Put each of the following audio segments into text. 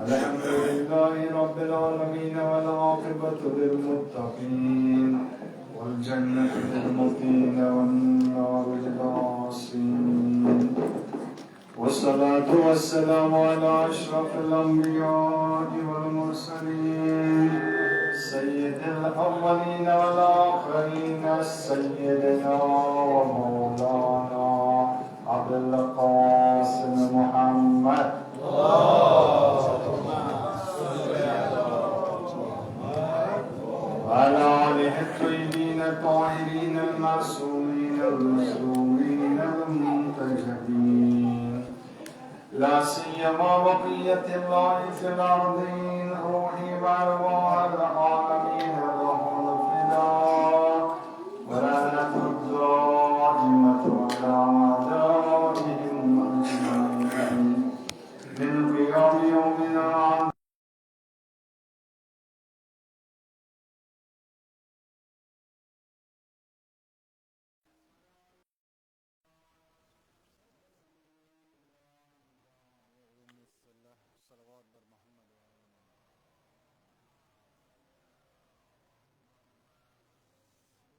الحمد لله رب العالمين والعاقبة للمتقين والجنة للمتقين والنار للعاصين والصلاة والسلام على أشرف الأنبياء والمرسلين سيد الأولين والآخرين سيدنا ومولانا أبي القاسم محمد وعلى آله الطيبين الطاهرين المعصومين المظلومين المنتجبين لا سيما بقية الله في الأرضين روحي وأرواح العالمين لهم الفداء ولعنة الدائمة على أعدائهم أجمعين من قيام يومنا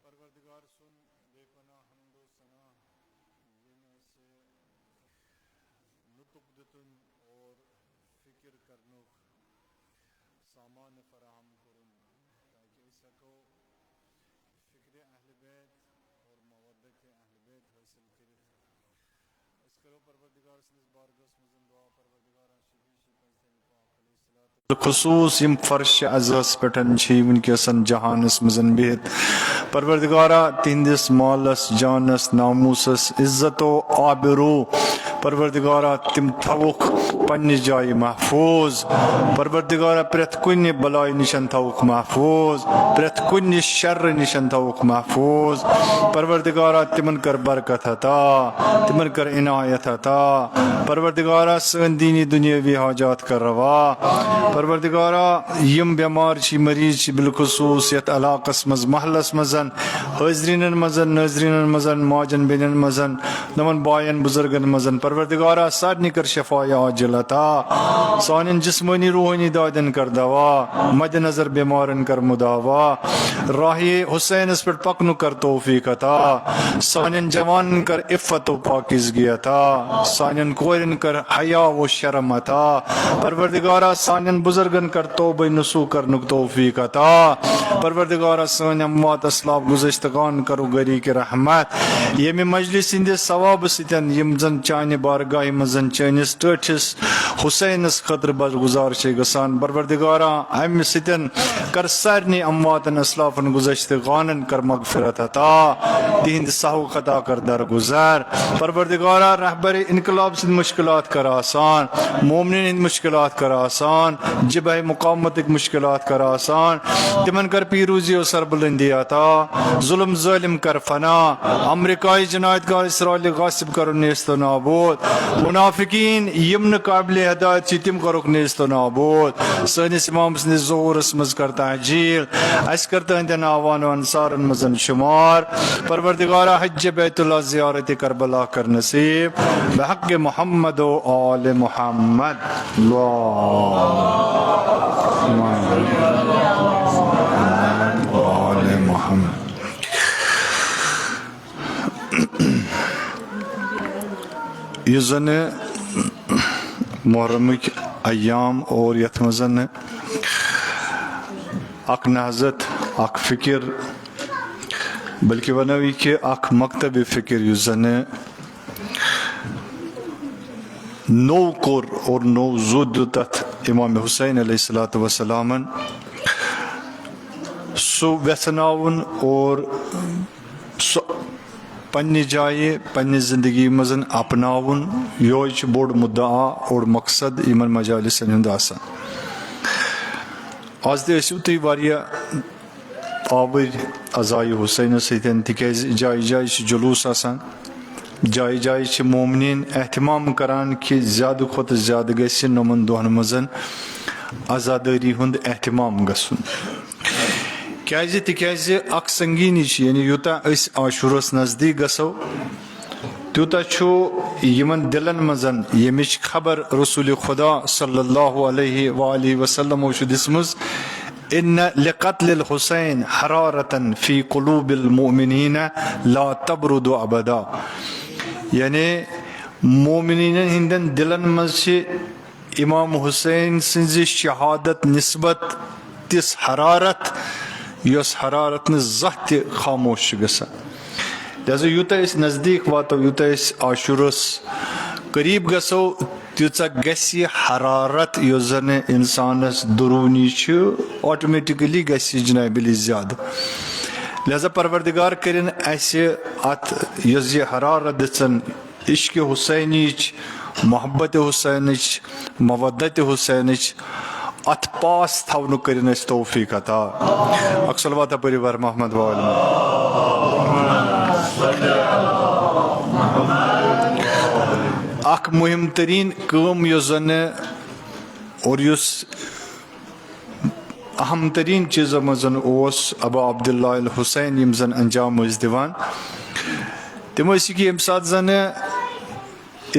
پروردگار سن بے پناہ حمد و ثنا یہ میں سے نطق دتن اور فکر کرنک سامان فراہم کرن تاکہ اس کو فکر اہل بیت اور مودت اہل بیت حاصل کرے اس کرو پروردگار سنس بارگاہ مزن دعا پروردگار شفیع پیغمبر پاک علیہ الصلوۃ خصوص یم فرش عزس پٹن چھی ونکسن جہانس مزن بہت پروردگارا تہندس مالس جانس ناموسس عزت و آبرو پروردگارا تم تھوک پنہ جائے محفوظ پروردگارا پریت کن بلائی نشن تھوک محفوظ پریت کن شر نشن تھوک محفوظ پروردگارا تمن کر برکت عطا تمن کر عنایت عطا پروردگارا سن دینی دنیاوی حاجات کر روا پروردگارا یم بیمار چھ مریض چھ بالخصوص یت علاقس مز محلس مزن حاضرین مزن ناظرین مزن ماجن بینن مزن نمن بائن بزرگن مزن پروردگارا سارنی کر شفا عاجل عطا سانن جسمانی روحانی دادن کر دوا مد نظر بیمارن کر مداوا راہ حسین اس پر پکنو کر توفیق عطا سانن جوان کر عفت و پاکیزگی عطا سانن کورن کر حیا و شرم عطا پروردگارا سانن بزرگن کر توبہ نسو کرنک توفیق عطا پروردگارا سان اموات اسلاف گزشتگان کرو گری کی رحمت یم مجلس اندس ثواب ستن یم زن چانہ بارگاہ مزن چانس ٹھٹھس حسینس خطر برگزار چھ گسان پروردگارا ام ستن کر سارنی امواتن اسلافن گزشتگانن کر مغفرت عطا تہند سہو خطا کر درگزر پروردگارا رہبر انقلاب سے مشکلات کر آسان مومنین ہند مشکلات کر آسان جبہ مقامت مشکلات کر آسان تمن کر پیروزی و سربلندی عطا ظلم ظالم کر فنا امریکائی جنایت گاہ اسرائیل غاصب کر نیست و نابود منافقین یمن قابل ہدایت چھ تم کرک نیست و نابود سنس امام سن ظہور اسمز کر تحجیل اس کرتا ہندن آوان و انصار مزن شمار پروردگارا حج بیت اللہ زیارت کربلا کر نصیب بحق محمد و آل محمد آل محمد یہ زن محرمک ایام اور یتھ مزن اک نہضت اک فکر بلکہ ونوی کہ اک مکتب فکر یس زن نو کور اور نو زود تتھ امام حسین علیہ الصلوۃ والسلام سو ویسناون اور سو پنہ جائے پنہ زندگی مزن اپناون یہ بوڑ مدعا اور مقصد یمن مجالسن ہند آسان آز تہ ٲسِو تُہۍ واریاہ آوٕرۍ عزائے حسین سۭتۍ تِکیازِ جایہِ جایہِ چھِ جلوٗس آسان جایہِ جایہِ چھِ مومنیٖن احتمام کران کہ زیادٕ کھۄتہٕ زیادٕ گژھِ نۄمن دۄہن منٛز عزادٲری ہُنٛد احتمام گژھُن تِکیازِ اکھ سنگیٖنی چھِ یعنی یوٗتاہ أسۍ عاشوٗرس نزدیٖک گژھو تیوتاہ چھُ یمن دلن منٛز ییٚمِچ خبر رسول خدا صلی اللہ علیہ وآلہ وسلم چھُ دِژمٕژ ان لقتل الحسین حرارتن فی قلوب المؤمنین لا تبرد ابدا، یعنی مومنین ہندین دلن منٛز چھِ امام حسین سٕنزِ شہادت نسبت تِژھ حرارت یۄس حرارت نہٕ زانٛہہ تہِ خاموش چھِ گژھان. لہذا یوٗتاہ أسۍ نزدیٖک واتو یوٗتاہ أسۍ عاشورس قریٖب گژھو تیٖژاہ گژھِ یہِ حرارت یۄس زن انسانس درونی چھِ آٹومیٹکلی گژھِ یہِ جناب علی زیادٕ. لہذا پروردگار کٔرِنۍ اسہِ اتھ یۄس یہِ حرارت دِژن عشق حسینٕچ، محبت حسینٕچ، مودت حسینٕچ، اتھ پاس تھاونُک کٔرِنۍ اسہِ توفیٖق عطا. اکھ صلوات پٔرِو بر محمد اکھ مہم ترین کٲم یۄس زن اور یُس اہم ترین چیٖزو منٛز اوس ابا عبداللہ الحسین یِم زن انجام ٲسۍ دِوان تِم ٲسۍ یہِ کہِ ییٚمہِ ساتہٕ زن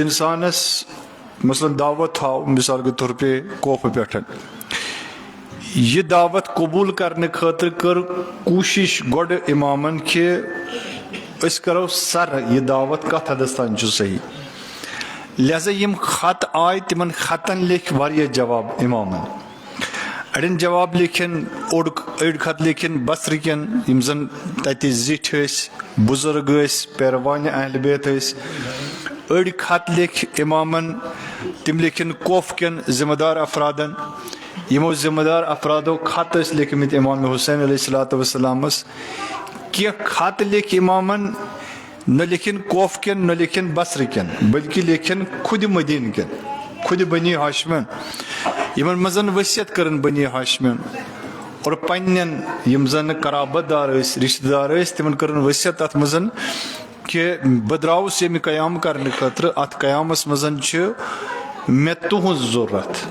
انسانس مثلاً دعوت تھاو مثال کے طور پہ کوفہٕ پٮ۪ٹھ، یہِ دعوت قبوٗل کرنہٕ خٲطرٕ کٔر کوٗشش گۄڈٕ امامن کہِ أسۍ کرو سر یہِ دعوت کتھ حدس تام چھُ صحیح. لہذا یِم خط آے تِمن خطن لیکھۍ واریاہ جواب امامن. اڑٮ۪ن جواب لیکھن أڑۍ خط لیکھن بصرٕکٮ۪ن یِم زن تتہِ زِٹھۍ ٲسۍ، بُزرگ ٲسۍ، پیروانہِ اہل بیت ٲسۍ. أڑۍ خط لیکھۍ امامن تِم لیکھن کوفہٕ کٮ۪ن ذمہٕ دار افرادن. یِمو ذمہٕ دار افرادو خط ٲسۍ لیکھمٕتۍ امام حسین علیہ الصلوۃ وسلامس. کینٛہہ خط لیکھۍ امامن نہ لیکھن کوفہٕ کٮ۪ن نہ لیکھن بصرٕ کٮ۪ن بلکہِ لیکھن خُدِ مدیٖنہٕ کٮ۪ن، خُدِ بنی ہاشمین. یِمن منٛز ؤصیت کٔرٕن بنی ہاشمین اور پننٮ۪ن یِم زن قرابت دار ٲسۍ، رشتہٕ دار ٲسۍ، تِمن کٔرٕن ؤصیت اتھ منٛز کہِ بہٕ درٛاوُس ییٚمہِ قیام کرنہٕ خٲطرٕ. اتھ قیامس منٛز چھِ مےٚ تُہنٛز ضروٗرت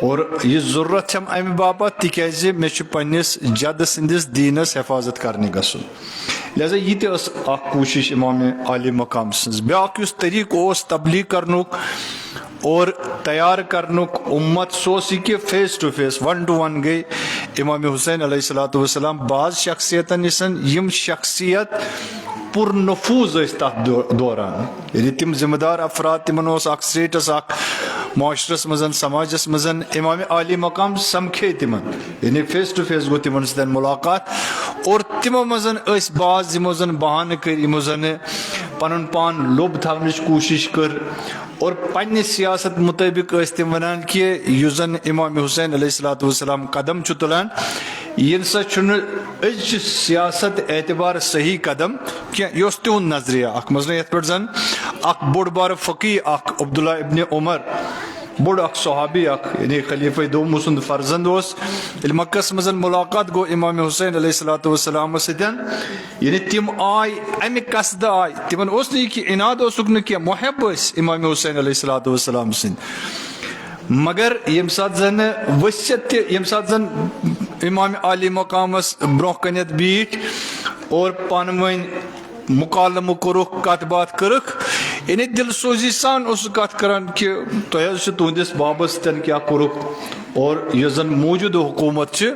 اور یہِ ضروٗرت چھم امہِ باپتھ تِکیٛازِ مےٚ چھُ پننِس جدٕ سٕنٛدِس دیٖنس حفاظت کرنہِ گژھُن. لہذا یہِ تہِ ٲس اکھ کوٗشش امام عالی مقام سٕنٛز. بیٛاکھ یُس طریٖقہٕ اوس تبلیغ کرنُک اور تیار کرنُک اُمت سُہ اوس یہِ کہِ face to face one to one گٔے امام حسین علیہ الصلوۃ وسلام بعض شخصیتن نِش یِم شخصیت پُر نفوٗظ ٲسۍ تتھ دوران. یعنی تِم ذمہٕ دار افراد تِمن اوس اکھ سٹیٹس اکھ معاشرس منٛز سماجس منٛز. امام عالی مقام سمکھے تِمن، یعنی فیس ٹُو فیس گوٚو تِمن سۭتۍ مُلاقات. اور تِمو منٛز ٲسۍ بعض یِمو زن بہانہٕ کٔرۍ، یِمو زن پنُن پان لوٚب تھاونٕچ کوٗشش کٔر اور پننہِ سیاست مُطٲبق ٲسۍ تِم ونان کہِ یُس زن امام حسین علیہ الصلوۃ وسلام قدم چھُ تُلان یہِ نسا چھُنہٕ أزچہِ سیاست اعتبار صحیح قدم کینٛہہ. یہِ اوس تِہُنٛد نظریہ اکھ. مثلاً یتھ پٲٹھۍ زن اکھ بوٚڑ بارٕ فقیح اکھ عبداللہ ابنِ عمر، بوٚڑ اکھ صحابی اکھ یعنی خلیفہ دوم سُنٛد فرزند اوس. ییٚلہِ مکس منٛز مُلاقات گوٚو امام حسین علیہ الصلوۃ وسلامس سۭتۍ، یعنی تِم آے امہِ قصدٕ آے. تِمن اوس نہٕ یہِ کہِ اناد اوسُکھ نہٕ کینٛہہ، محب ٲسۍ امام حسین علیہ الصلوۃ وسلام سٕنٛدۍ. مگر ییٚمہِ ساتہٕ زن ؤصیت تہِ، ییٚمہِ ساتہٕ زن امام عالی مقامس برونٛہہ کنٮ۪تھ بیٖٹھۍ اور پانہٕ ؤنۍ مُکالمہٕ کوٚرُکھ، کتھ باتھ کٔرٕکھ، یعنی دل سوزی سان اوس سُہ کتھ کران کہِ تۄہہِ حظ چھُ تُہنٛدِس بابس سۭتۍ کیٛاہ کوٚرُکھ. اور یۄس زن موجوٗدٕ حکوٗمت چھِ،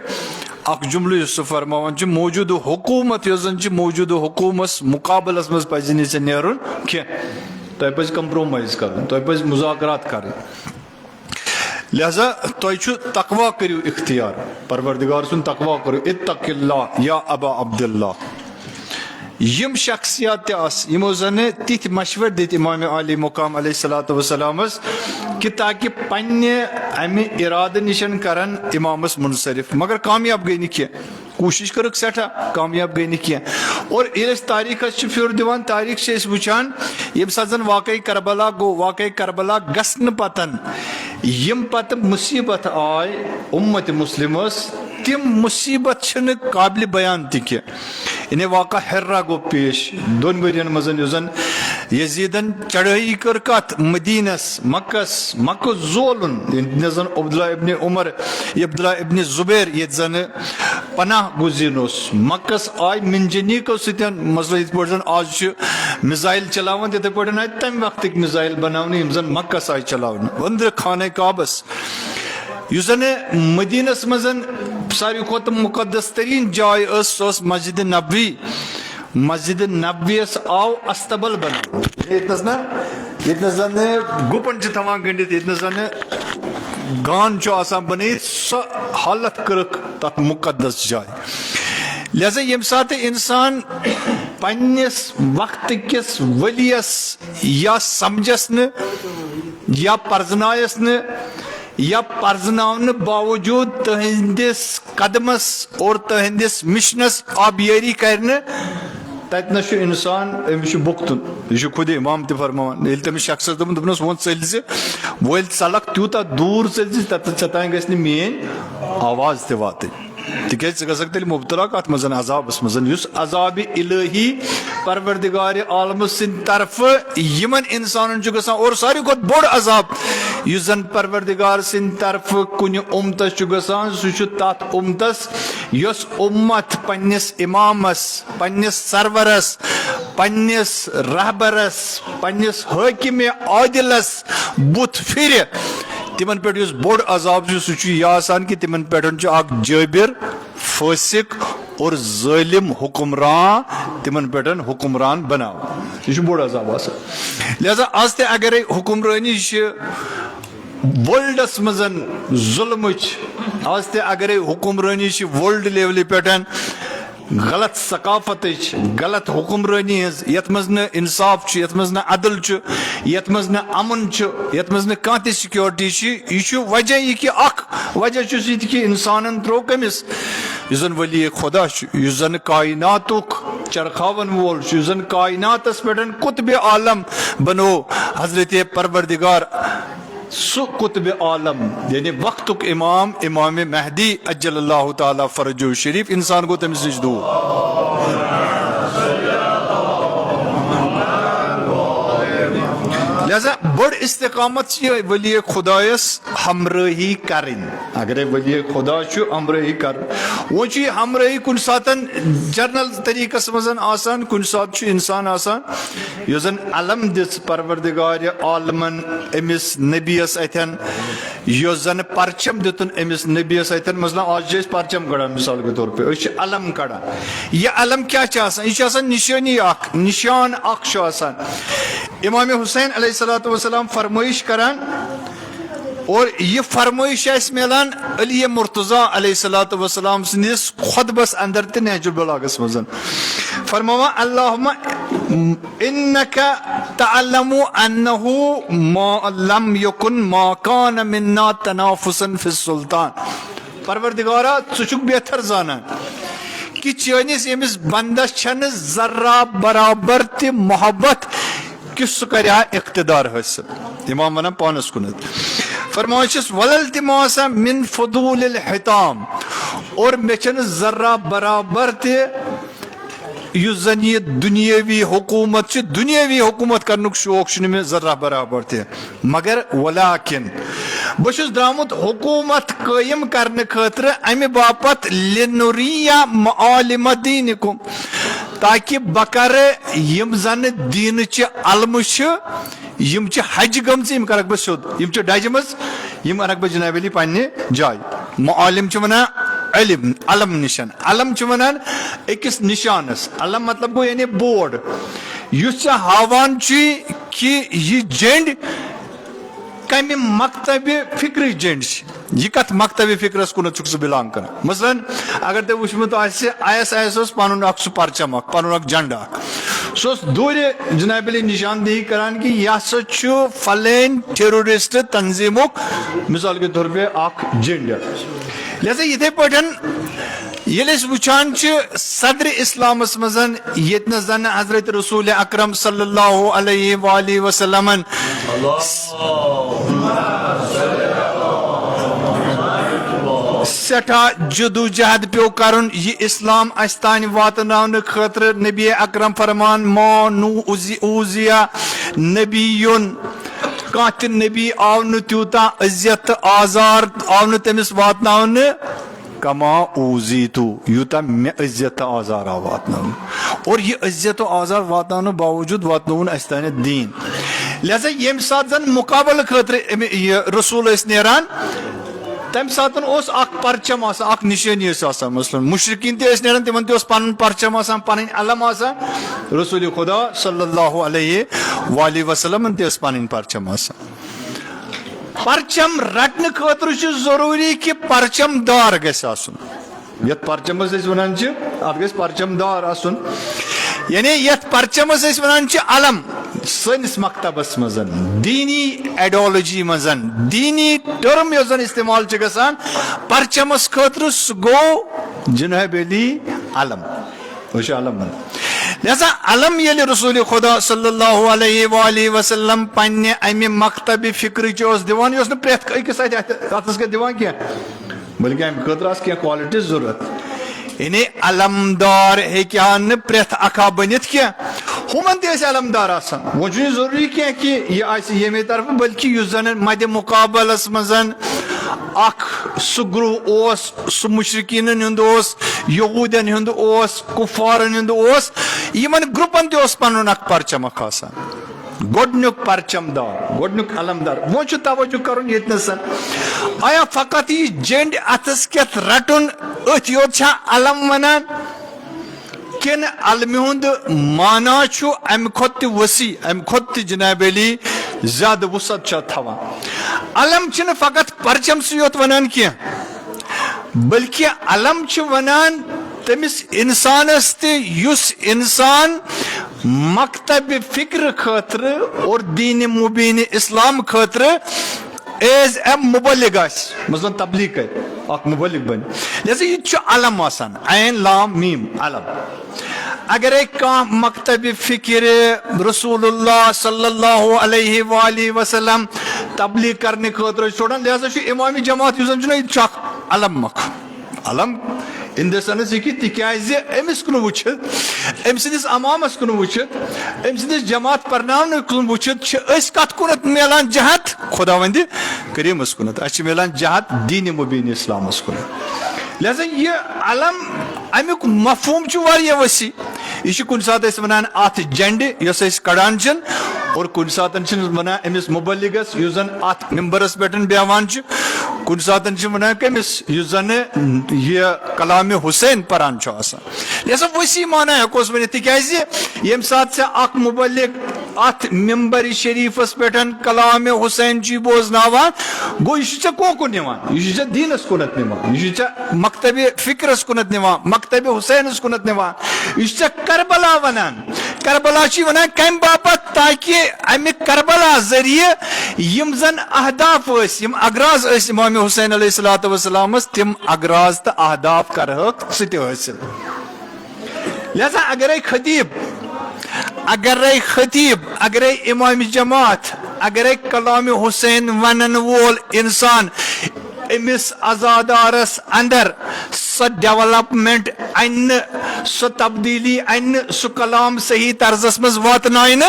اکھ جملہٕ یُس سُہ فرماوان چھُ، موجوٗدٕ حکوٗمت یۄس زن چھِ، موجوٗدٕ حکوٗمتس مُقابلس منٛز پزِ نہٕ ژےٚ نیرُن کینٛہہ. تۄہہِ پزِ کمپرومایز کرُن، تۄہہِ پزِ مُذاکرات کرٕنۍ. لہذا تۄہہِ چھُ تقوا کٔرِو اختیار، پروردگار سُنٛد تقوا کٔرِو. اتق اللہ یا ابا عبداللہ. یِم شخصیات تہِ آسہٕ یِمو زن تِتھۍ مشور دِتۍ امام عالی مقام علیہ الصلوۃ وسلامس کہِ تاکہِ پننہِ امہِ ارادٕ نِش کرن امامس منصرف. مگر کامیاب گٔے نہٕ کینٛہہ. کوٗشش کٔرٕکھ سٮ۪ٹھاہ، کامیاب گٔے نہٕ کینٛہہ. اور ییٚلہِ أسۍ تٲریٖخس چھِ پھِر دِوان، تٲریٖخ چھِ أسۍ وٕچھان ییٚمہِ ساتہٕ زن واقعے کربلا گوٚو، واقعے کربلا گژھنہٕ پتن یِم پتہٕ مُصیبت آے اُمت مُسلِمس، تِم مُصیبت چھِنہٕ قابلِ بیان تہِ کینٛہہ. یعنی واقع ہررا گوٚو پیش 2 ؤرین منٛز یُس زن یزیدن چڑھائی کر کت مدینس مکہ زولن زن عبداللہ ابن عمر عبداللہ ابن زبیر یہ زن پناہ گزین مکس آئی منجنیکو ستین مثلا یہ پہ آج میزائل چلاون تھے پہ آئی تمہ وقت میزائل بناونی یم زن مکس آئی چلاون ودر خانہ کعبس اس زن مدینس مزن ساروی کھت مقدس ترین جائے اس مسجد نبوی مسجد نبویس آو استبل بنا یتنس زن گپن تھوان گنڈت یتنس زن گان آسان بنائت سو حالت کرک تک مقدس جائے لہذا یم سات انسان پنس وقت کس ولیس یا سمجھس ن یا پرزنائس ن یا پرزناؤن باوجود تہندس قدمس اور تہندس مشنس آبیاری کرنے تتنا انسان امس بختن یہ خود امام تہ فرمان یل تمس شخص دپنس ون ژل زِ وہ ژلک تیوتاہ دور ژل زِ ژےٚ تام گژھِ نہٕ میٲنۍ آواز تہِ واتٕنۍ تکیازِ ژٕ گژھکھ تیٚلہِ مبتلا کتھ منٛز عذابس منٛز یُس عذابِ الہی پروردگارِ عالمہٕ سٕنٛدِ طرفہٕ یمن انسانن چھُ گژھان اور ساروی کھۄتہٕ بوٚڑ عذاب یُس زن پروردگار سٕنٛدِ طرفہٕ کُنہِ اُمتس چھُ گژھان سُہ چھُ تتھ اُمتس یۄس اُمت پننس امامس پننس سرورس پننس رہبرس پننس حٲکِمِ عادلس بُتھ پھرِ تمن پہ اس بوڑ عذاب سہ یہ آسان کہ تمن پہ اخ جابر فاسق اور ظالم حکمران تمن پہ حکمران بناو یہ بوڑ عذاب آسان لہذا آز تہ اگر حکمرانی ورلڈس مزن ظلم آز تہ اگر حکمرانی ورلڈ لیولہ پہ غلط ثقافت غلط حکمرانی یت مز نہ انصاف یت مز نہ عدل یت مز نہ امن یت مز نہ کانٛہہ تہِ سکیورٹی یہ وجہ یہ کہ اخ وجہ یہ کہ انسانن ترو کمس یس زن ولی خدا یس زن کائناتک چرخاون وول یس زن کائناتس پہ قطب عالم بنو حضرت پروردگار سو قطب عالم یعنی وقتک امام امام مہدی اجل اللہ تعالی فرجہ شریف انسان کو تمس نش دور لہذا بڑ استقامت یہ ولی خدایس ہمراہی کرن اگر ولی خدا ہمراہی کر وہ ہمراہی کن سات جرنل طریقس مزن آسان کن سات انسان آسان یہ زن علم دس پروردگار عالمن امس نبیس اتھن یہ زن پرچم دتن امس نبیس اتھن مثلا آج پرچم کڑان مثال کے طور پہ علم کڑان یہ علم کیا یہ نشانی اخ نشان اخ آسان امام حسین علیہ الصلوۃ والسلام فرمائش کران اور یہ فرمائش اس ملان علی مرتضیٰ علیہ الصلوۃ والسلام سندس خطبس اندر تہ نہج البلاغس مزن فرماوا اللہم انک تعلم انه ما لم یکن ما کان منا تنافسا فی السلطان پروردگارا ژٕ چھُکھ بہتر زانان کہ چٲنِس ییٚمِس بندس چھنہٕ ذرہ برابر تہِ محبت کہ سہ کرِ اقتدار حاصل امام ونان پانس کنت فرمائشس وللتماس من فضول الحتام اور مے چھنہٕ ذرہ برابر تہِ یُس زن یہ دنیاوی حکومت دنیاوی حکومت کرنک شوق چھُنہٕ مےٚ ذرہ برابر تہِ مگر ولیکن بہٕ چھُس درامُت حکومت قٲیِم کرنہٕ خٲطرٕ امہِ باپتھ لنُریہ معالم دینکم تاکہ بہ کرٕ یم زن دینچہِ علمہٕ چھِ یم چھِ حج گٔمژٕ یم کرکھ بہٕ سیوٚد یم چھِ ڈجہِ منٛز یم انکھ بہٕ جناب علی پننہِ جایہِ معالم چھِ ونان علم علم نشان علم چھِ ونان أکِس نشانس علم مطلب گوٚو یعنی بورڈ یُس ژےٚ ہاوان چھُے کہ یہ جنڈ کمہِ مکتبہِ فکرٕچ جنڈ چھِ یہ کت مکتبِ فکرس کُنتھ چھُکھ ژٕ بلانگ کران مثلاً اگر تۄہہِ وٕچھمُت آسہِ ISIS اوس پنُن اکھ سُہ پرچم اکھ پنُن اکھ جنڈ اکھ سُہ اوس دوٗرِ جناب علی نشاندہی کران کہ یہ ہسا چھُ فلٲنۍ ٹیرورسٹ تنظیمُک مثال کے طور پہ اکھ جنڈ لہذا یتھے پٲٹھۍ ییٚلہِ أسۍ وٕچھان چھِ صدرِ اسلامس منٛز ییٚتنس زن حضرت رسول اکرم صلی اللہ علیہ وآلہ وسلمن سٹھا جدوجہد پیو کرن یہ اسلام اس تان واتناون خاطر نبی اکرم فرمان ما نو اوزیا نبیون کانت نبی آو نہ تیوتا عزت آزار آو نہ تمس واتناون کما اوزی تو یوتا میں عزت آزار آو واتناون اور یہ عزت و آزار واتناون باوجود واتناون اس تان دین لہذا یم سات زن مقابل خاطر رسول اس نیران تم ساتن اس اخ پرچم آسان اخ نشانی آسان مثلا مشرکین تے اس نیران تمن تے اس پنن پرچم آسان پنن علم آسان رسول خدا صلی اللہ علیہ وآلہ وسلم تے اس پنن پرچم آسان پرچم رٹن خاطر چھ ضروری کہ پرچم دار گژھِ آسن یت پرچمس اس ونان چھ ات گژھِ پرچم دار آسن یعنی یت پرچمس اس ونان چھ علم سنس مکتبس مزن دینی ایڈیالوجی مزن دینی ٹرم یس زن استعمال چھ گژھان پرچمس خاطر سہ گو جناب علی علم وچ علم لہذا علم یل رسول خدا صلی اللہ علیہ وآلہ وسلم پنہ امہ مکتب فکر چھ دیوان یس نہ پریت اکس اتس کے دیوان کی بلکہ امہ خاطر اس کی کوالٹی ضرورت یعنی علمدار ہیکان پریت اکھا بنت کی ہمن تہ علمدار آسان وہ چھ ضروری کی کہ یہ آس یمے طرف بلکہ یس زن مد مقابلس مزن اخ سہ گروہ اس سہ مشرکین ہند اس یہودین ہند اس کفارن ہند اس یمن گروپن تہ اس پنن اخ پرچم اخ آسان گۄڈنیُک پرچم دار گۄڈنیُک علمدار وہ چھ توجہ کرن یتنسن آیا فقط یہ جنڈ اتس کیت رٹن ات یوت چھا علم ونان کن علم ہند مانا چھو ام کھت وسیع ام کھت جناب علی زیادہ وسعت چھ تھوان علم چھن فقط پرچم سے یوت ونان کی بلکہ علم چھ ونان تمس انسانس تہ یس انسان مکتب فکر خاطر اور دین مبین اسلام خاطر ایز اے مبلغ آس مثلا تبلیغ کر اخ مبلغ بن لہذا یہ چھ علم آسان عین لام میم علم اگر ایک مکتب فکر رسول اللہ صلی اللہ علیہ وآلہ وسلم تبلیغ کرنے خاطر چھوڑان لہذا چھ امام جماعت یس زن چھ علم مکھ علم ان دا سنس یہ تکیاز امس کن وچھت ام سندس امامس کن وچھت ام سندس جماعت پرناون کن وچھت اس کت کنت میلان جہت خداوند کریمس کنت اس میلان جہت دین مبین اسلامس کنت لہذا یہ علم امیک مفہوم چھ واریاہ وسیع یہ کن سات اس ونان ات جنڈ یس اس کڑان چن اور کن ساتن چھ ونان امس مبلغس یس زن ات ممبرس پیٹن بیوان چھ کن ساتن چھ ونان کمس یس زن یہ کلام حسین پران چھ آسان لہذا وسیع معنی ہیکوس ونت تکیاز یم سات سے اخ مبلغ ات ممبر شریفس پیٹن کلام حسین چھ بوزناوان گو یہ چھ کوکن نوان یہ چھ دینس کنت نوان یہ چھ مکتب فکرس کنت نوان مکتب حسینس کنت نوان یہ چھ کربلا ونان کربلا چھ ونان کم باپت تاکہ امہ کربلا ذریعہ یم زن اہداف اس یم اغراض اس امام حسین علیہ الصلوۃ والسلام تم اغراض تو اہداف کرہک ست حاصل لہذا اگر امام جماعت اگر کلام حسین ونن وول انسان امس ازادارس اندر سو ڈیولپمنٹ ان سو تبدیلی ان سو کلام صحیح طرزس مز واتنائن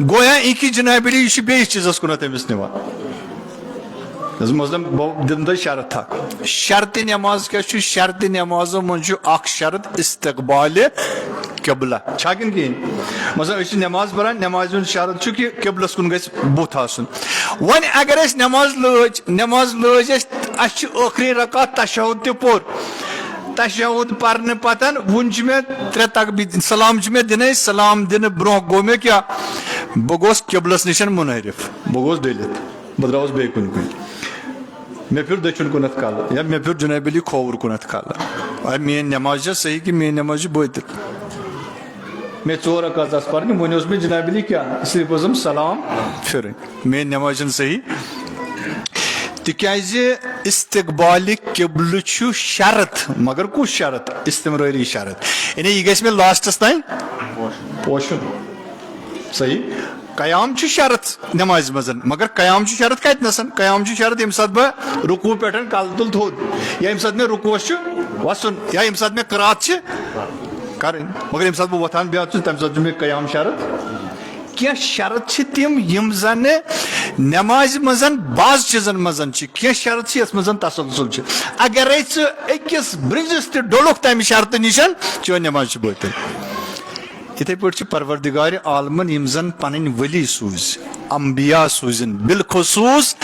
گویا ایک جناب علی یہ بیس چیزس کنت امس نوان مثلاً دم دے شرط تھا شرط نماز کیا چھ شرط نماز من چھ اخ شرط استقبال قبلہ چھاکن کین مثلا اس نماز پڑھان نماز شرط چھ کہ قبلس کن گژھِ بُتھ آسن ون اگر اس نماز لٲج اس ٲخری رکعت تشہد تہ پور تشہد پرنے پتن ون چھ میں ترے تکبیر سلام چھ میں دنے سلام دن برو گو میں کیا بہ گوس قبلس نشن منحرف بہ گوس ڈلت بہ دراوس بیٚیہِ کُن کُن میں پھر دچن کنت کال یا میں پھر جناب علی کھوور کنت کال میری نماز صحیح کہ میری نماز بٲتل میں ژور رکعت آس پرنہِ وۄنۍ اوس مےٚ جناب علی کیا صرف اوسم سلام پھرٕنۍ میری نماز صحیح تکیازِ استقبال قبلہ چھُ شرط مگر کُس شرط استمراری شرط یعنی یہ گژھِ مےٚ لاسٹس تام پوشن صحیح قیام چھ شرط نماز مزن مگر قیام چھ شرط کت نسن قیام چھ شرط یم سات بہ رکوع پٹھ کل تل تھود یا یم سات میں رکوع چھ وسن یا یم سات میں قرات چھ کرن مگر یم سات بہ وتھان بیات تم سات میں قیام شرط کیا شرط چھ تم یم زن نماز مزن بعض چیزن مزن چھ کیا شرط چھ اس مزن تسلسل چھ اگر اکس برجس تہ ڈولک تمہ شرط نشن چون نماز چھ باطل اتھے پہ پروردگار عالمن یم زن پنن ولی سوز انبیاء سوزن بالخصوص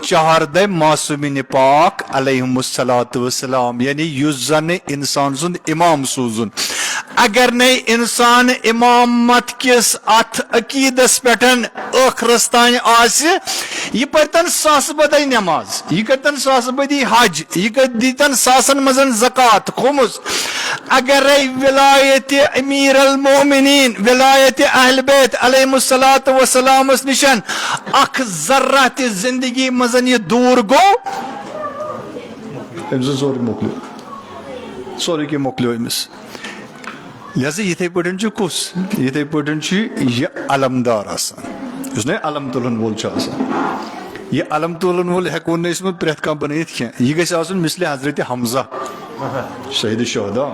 14 معصومین پاک علیہم الصلوۃ والسلام یعنی یس زن انسان سند امام سوزن اگر نئی انسان امامت کس ات عقیدس پٹھن ٲخرس تان آسہِ یہ پرتن ساس بدی نماز یہ کرتن ساس بدی حج یہ دیتن ساسن مزن زکات خمس اگر ولایت امیر المومنین ولایت اہل بیت علیہم الصلوۃ والسلام نشن اخ ذرہ تہ زندگی مزن یہ دور گو امس سورے مکلیو سورے کی مکلیو امس لہذا یتھے پٲٹھۍ کس یتھے پٲٹھۍ یہ علمدار آسان اس نے علم تلن وول آسان یہ علم تلن وول ہیکو نہ اسمت پرٛٮ۪تھ کانٛہہ بنٲیِتھ کینٛہہ یہ گژھِ آسُن مثل حضرت حمزہ شہید الشہداء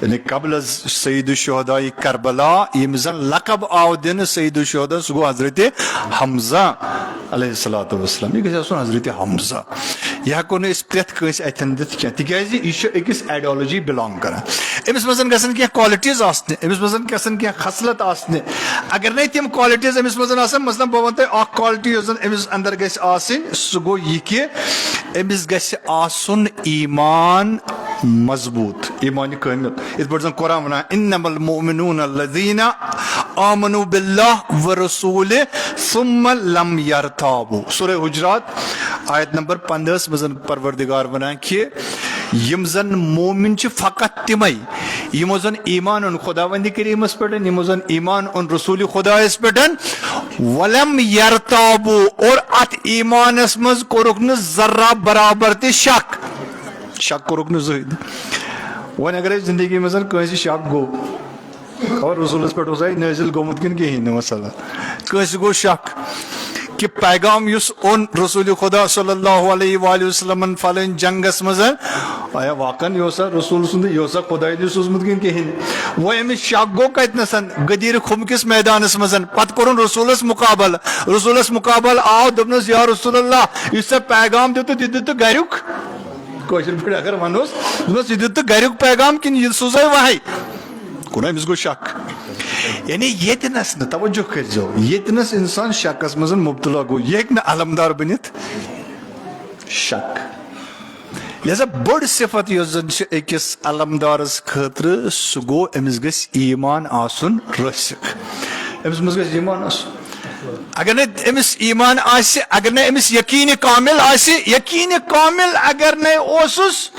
یعنی قبل از سید الشہداء کربلا یم زن لقب آو دن سید الشہداء سہ گو حضرت حمزہ علیہ الصلوۃ والسلام یہ گژھِ آسُن حضرت حمزہ یہ ہیکو نہ أسۍ پرٛٮ۪تھ کٲنٛسہِ اتھٮ۪ن دِتھ کینٛہہ تِکیازِ یہِ چھُ أکِس ایڈیالوجی بِلانگ کران أمِس منٛز گژھن کینٛہہ کوالٹیٖز آسنہِ أمِس منٛز گژھن کینٛہہ خصلت آسنہِ اگر نَے تِم کوالٹیٖز أمِس منٛز آسن مثلاً بہٕ وَنہٕ تۄہہِ اکھ کوالٹی یۄس زن أمِس اندر گژھِ آسٕنۍ سُہ گوٚو یہِ کہِ أمِس گژھِ آسُن ایمان مضبوط ایمان کامل یِتھ پٲٹھۍ زن قرآن ونان انما المؤمنون الذین آمنوا باللہ ورسولہ ثم لم یرتابوا سورہ حجرات آیت نمبر 15 منٛز پروردگار ونان کہ یم زن مومن چھ فقط تمے یمو زن ایمان ان خداوندی کریمس پہ یمو زن ایمان ان رسول خدایس پہ ولم یرتابو اور ات ایمانس مز کورک نہ ذرہ برابر تہ شک شک کورک نہ زہد ون اگر زندگی مز کٲنٛسہِ شک گو اور رسولس پہ نازل گومت کن کہین مسئلہ کٲنٛسہِ گو شک کہ پیغام یس اون رسول خدا صلی اللہ علیہ وآلہ وسلم فلن جنگس مز آیا واقعاً یہ رسول سند یہ خدائی دی سوزمت کن کہین وہ امس شک گو کتنسن غدیر خم کس میدانس مز پتہ کورن رسولس مقابل آو دپنس یا رسول اللہ اس پیغام دیت دت گریک کوشر پہ اگر ونوس یہ دت گریک پیغام کن یہ سوزے وحی کون امس گو شک یعنی یتنس نہ توجہ کرزو یتنس انسان شکس مزن مبتلا گو یہ نہ علمدار بنت شک لہذا بڑ صفت یس زن اکس علمدارس خاطر سہ گو امس گژھِ ایمان آسن رسک امس مز گژھِ ایمان آسن اگر نہ امس ایمان آسہِ اگر نہ امس یقین کامل آسہِ یقین کامل اگر نہ اوسس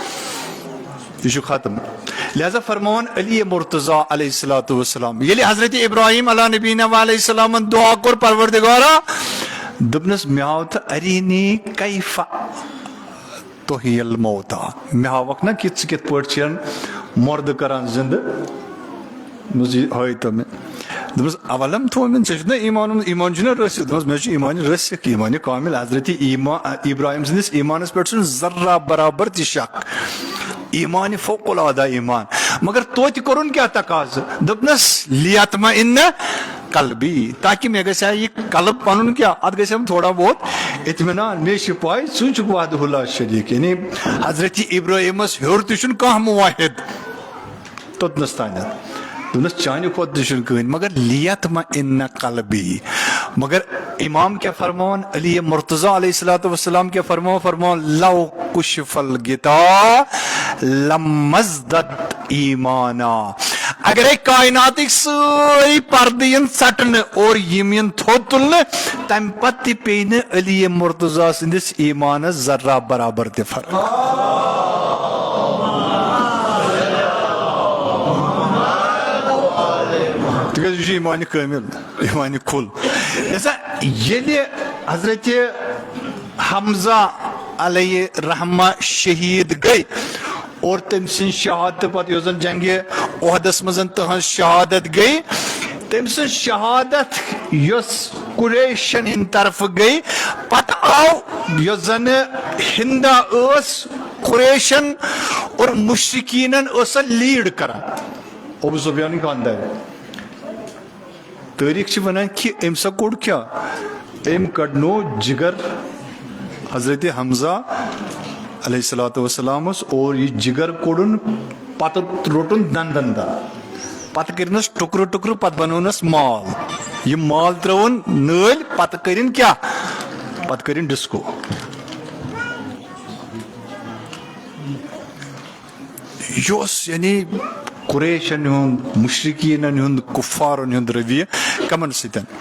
یہ چھُ ختم لہذا فرمان علی مرتضیٰ علیہ الصلوۃ والسلام یلی حضرت ابراہیم علیہ نبینا علیہ السلام دعا کور پروردگارا دپنس مے ہاو تو ارینی کیف تحیی الموتى مے ہاوکھ نا کہ ژٕ کِتھ پٲٹھۍ چھن مردٕ کران زندٕ ہٲے تو مےٚ دپس اولم تھوٚو ژےٚ چھُتھ نا ایمان چھُنہ رٔسِتھ دپس مےٚ چھُ ایمان رٔسِکھ ایمان کامل حضرت ابراہیم سٕنٛدِس ایمانس پٮ۪ٹھ چھُنہٕ ذرہ برابر تہِ شک ایمان فوق العادہ ایمان مگر توتہِ کوٚرُن کیٛاہ تقاضہٕ دوٚپنس لیطمئن قلبی تاکہ مے گژھِ یہ قلب پنن کیا ات گژھم تھوڑا بہت اطمینان مے چھ پاے ژٕ چھُکھ وحدہ اللہ شریک یعنی حضرت ابراہیمس ہیوٚر تہِ چھُنہٕ کانٛہہ مواحد توٚتنس تانٮ۪تھ دوٚپنس چانہِ کھۄتہٕ تہِ چھُنہٕ کٕہٕنۍ مگر لیطمئن قلبی مگر امام کیا فرمان علی مرتضیٰ علیہ الصلوۃ والسلام کیا فرمان لو کشف الغطاء لمزدت ایمانا اگر کائنات ساری پردٕ ین ژٹنہ اور یم ین تھوٚد تُلنہٕ تمہ پتہٕ تہِ پیٚیہِ نہٕ علی مرتضیٰ سٕنٛدِس ایمانس ذرہ برابر تہِ فرق تکیازِ یہ چھُ ایمان کامل ایمان کھل لہذا ییٚلہِ حضرت حمزہ علیہ رحمہ شہید گئی اور تم سن شہادت پتہ یس زن جنگ عہدس مز تہذ شہادت گئی تم سن شہادت یس قریشن ہند طرف گئی پتہ آو یس زن ہندا اس قریشن اور مشرکینن اس لیڈ کران ابو سفیان خاندار تاریخ چھ ونان کہ ام سا کوڑ کیا ام کڑنو جگر حضرت حمزہ علیہ الصلوۃ والسلام اور یہ جگر کوڑن پتہ روٹن دندن دا پتہ کرنس ٹکر ٹکر پتہ بنونس مال یہ مال ترون نل پتہ کرن کیا پتہ کرن ڈسکو یوس یعنی قریشن ہند مشرکین ہند کفارن ہند رویہ کمن ستن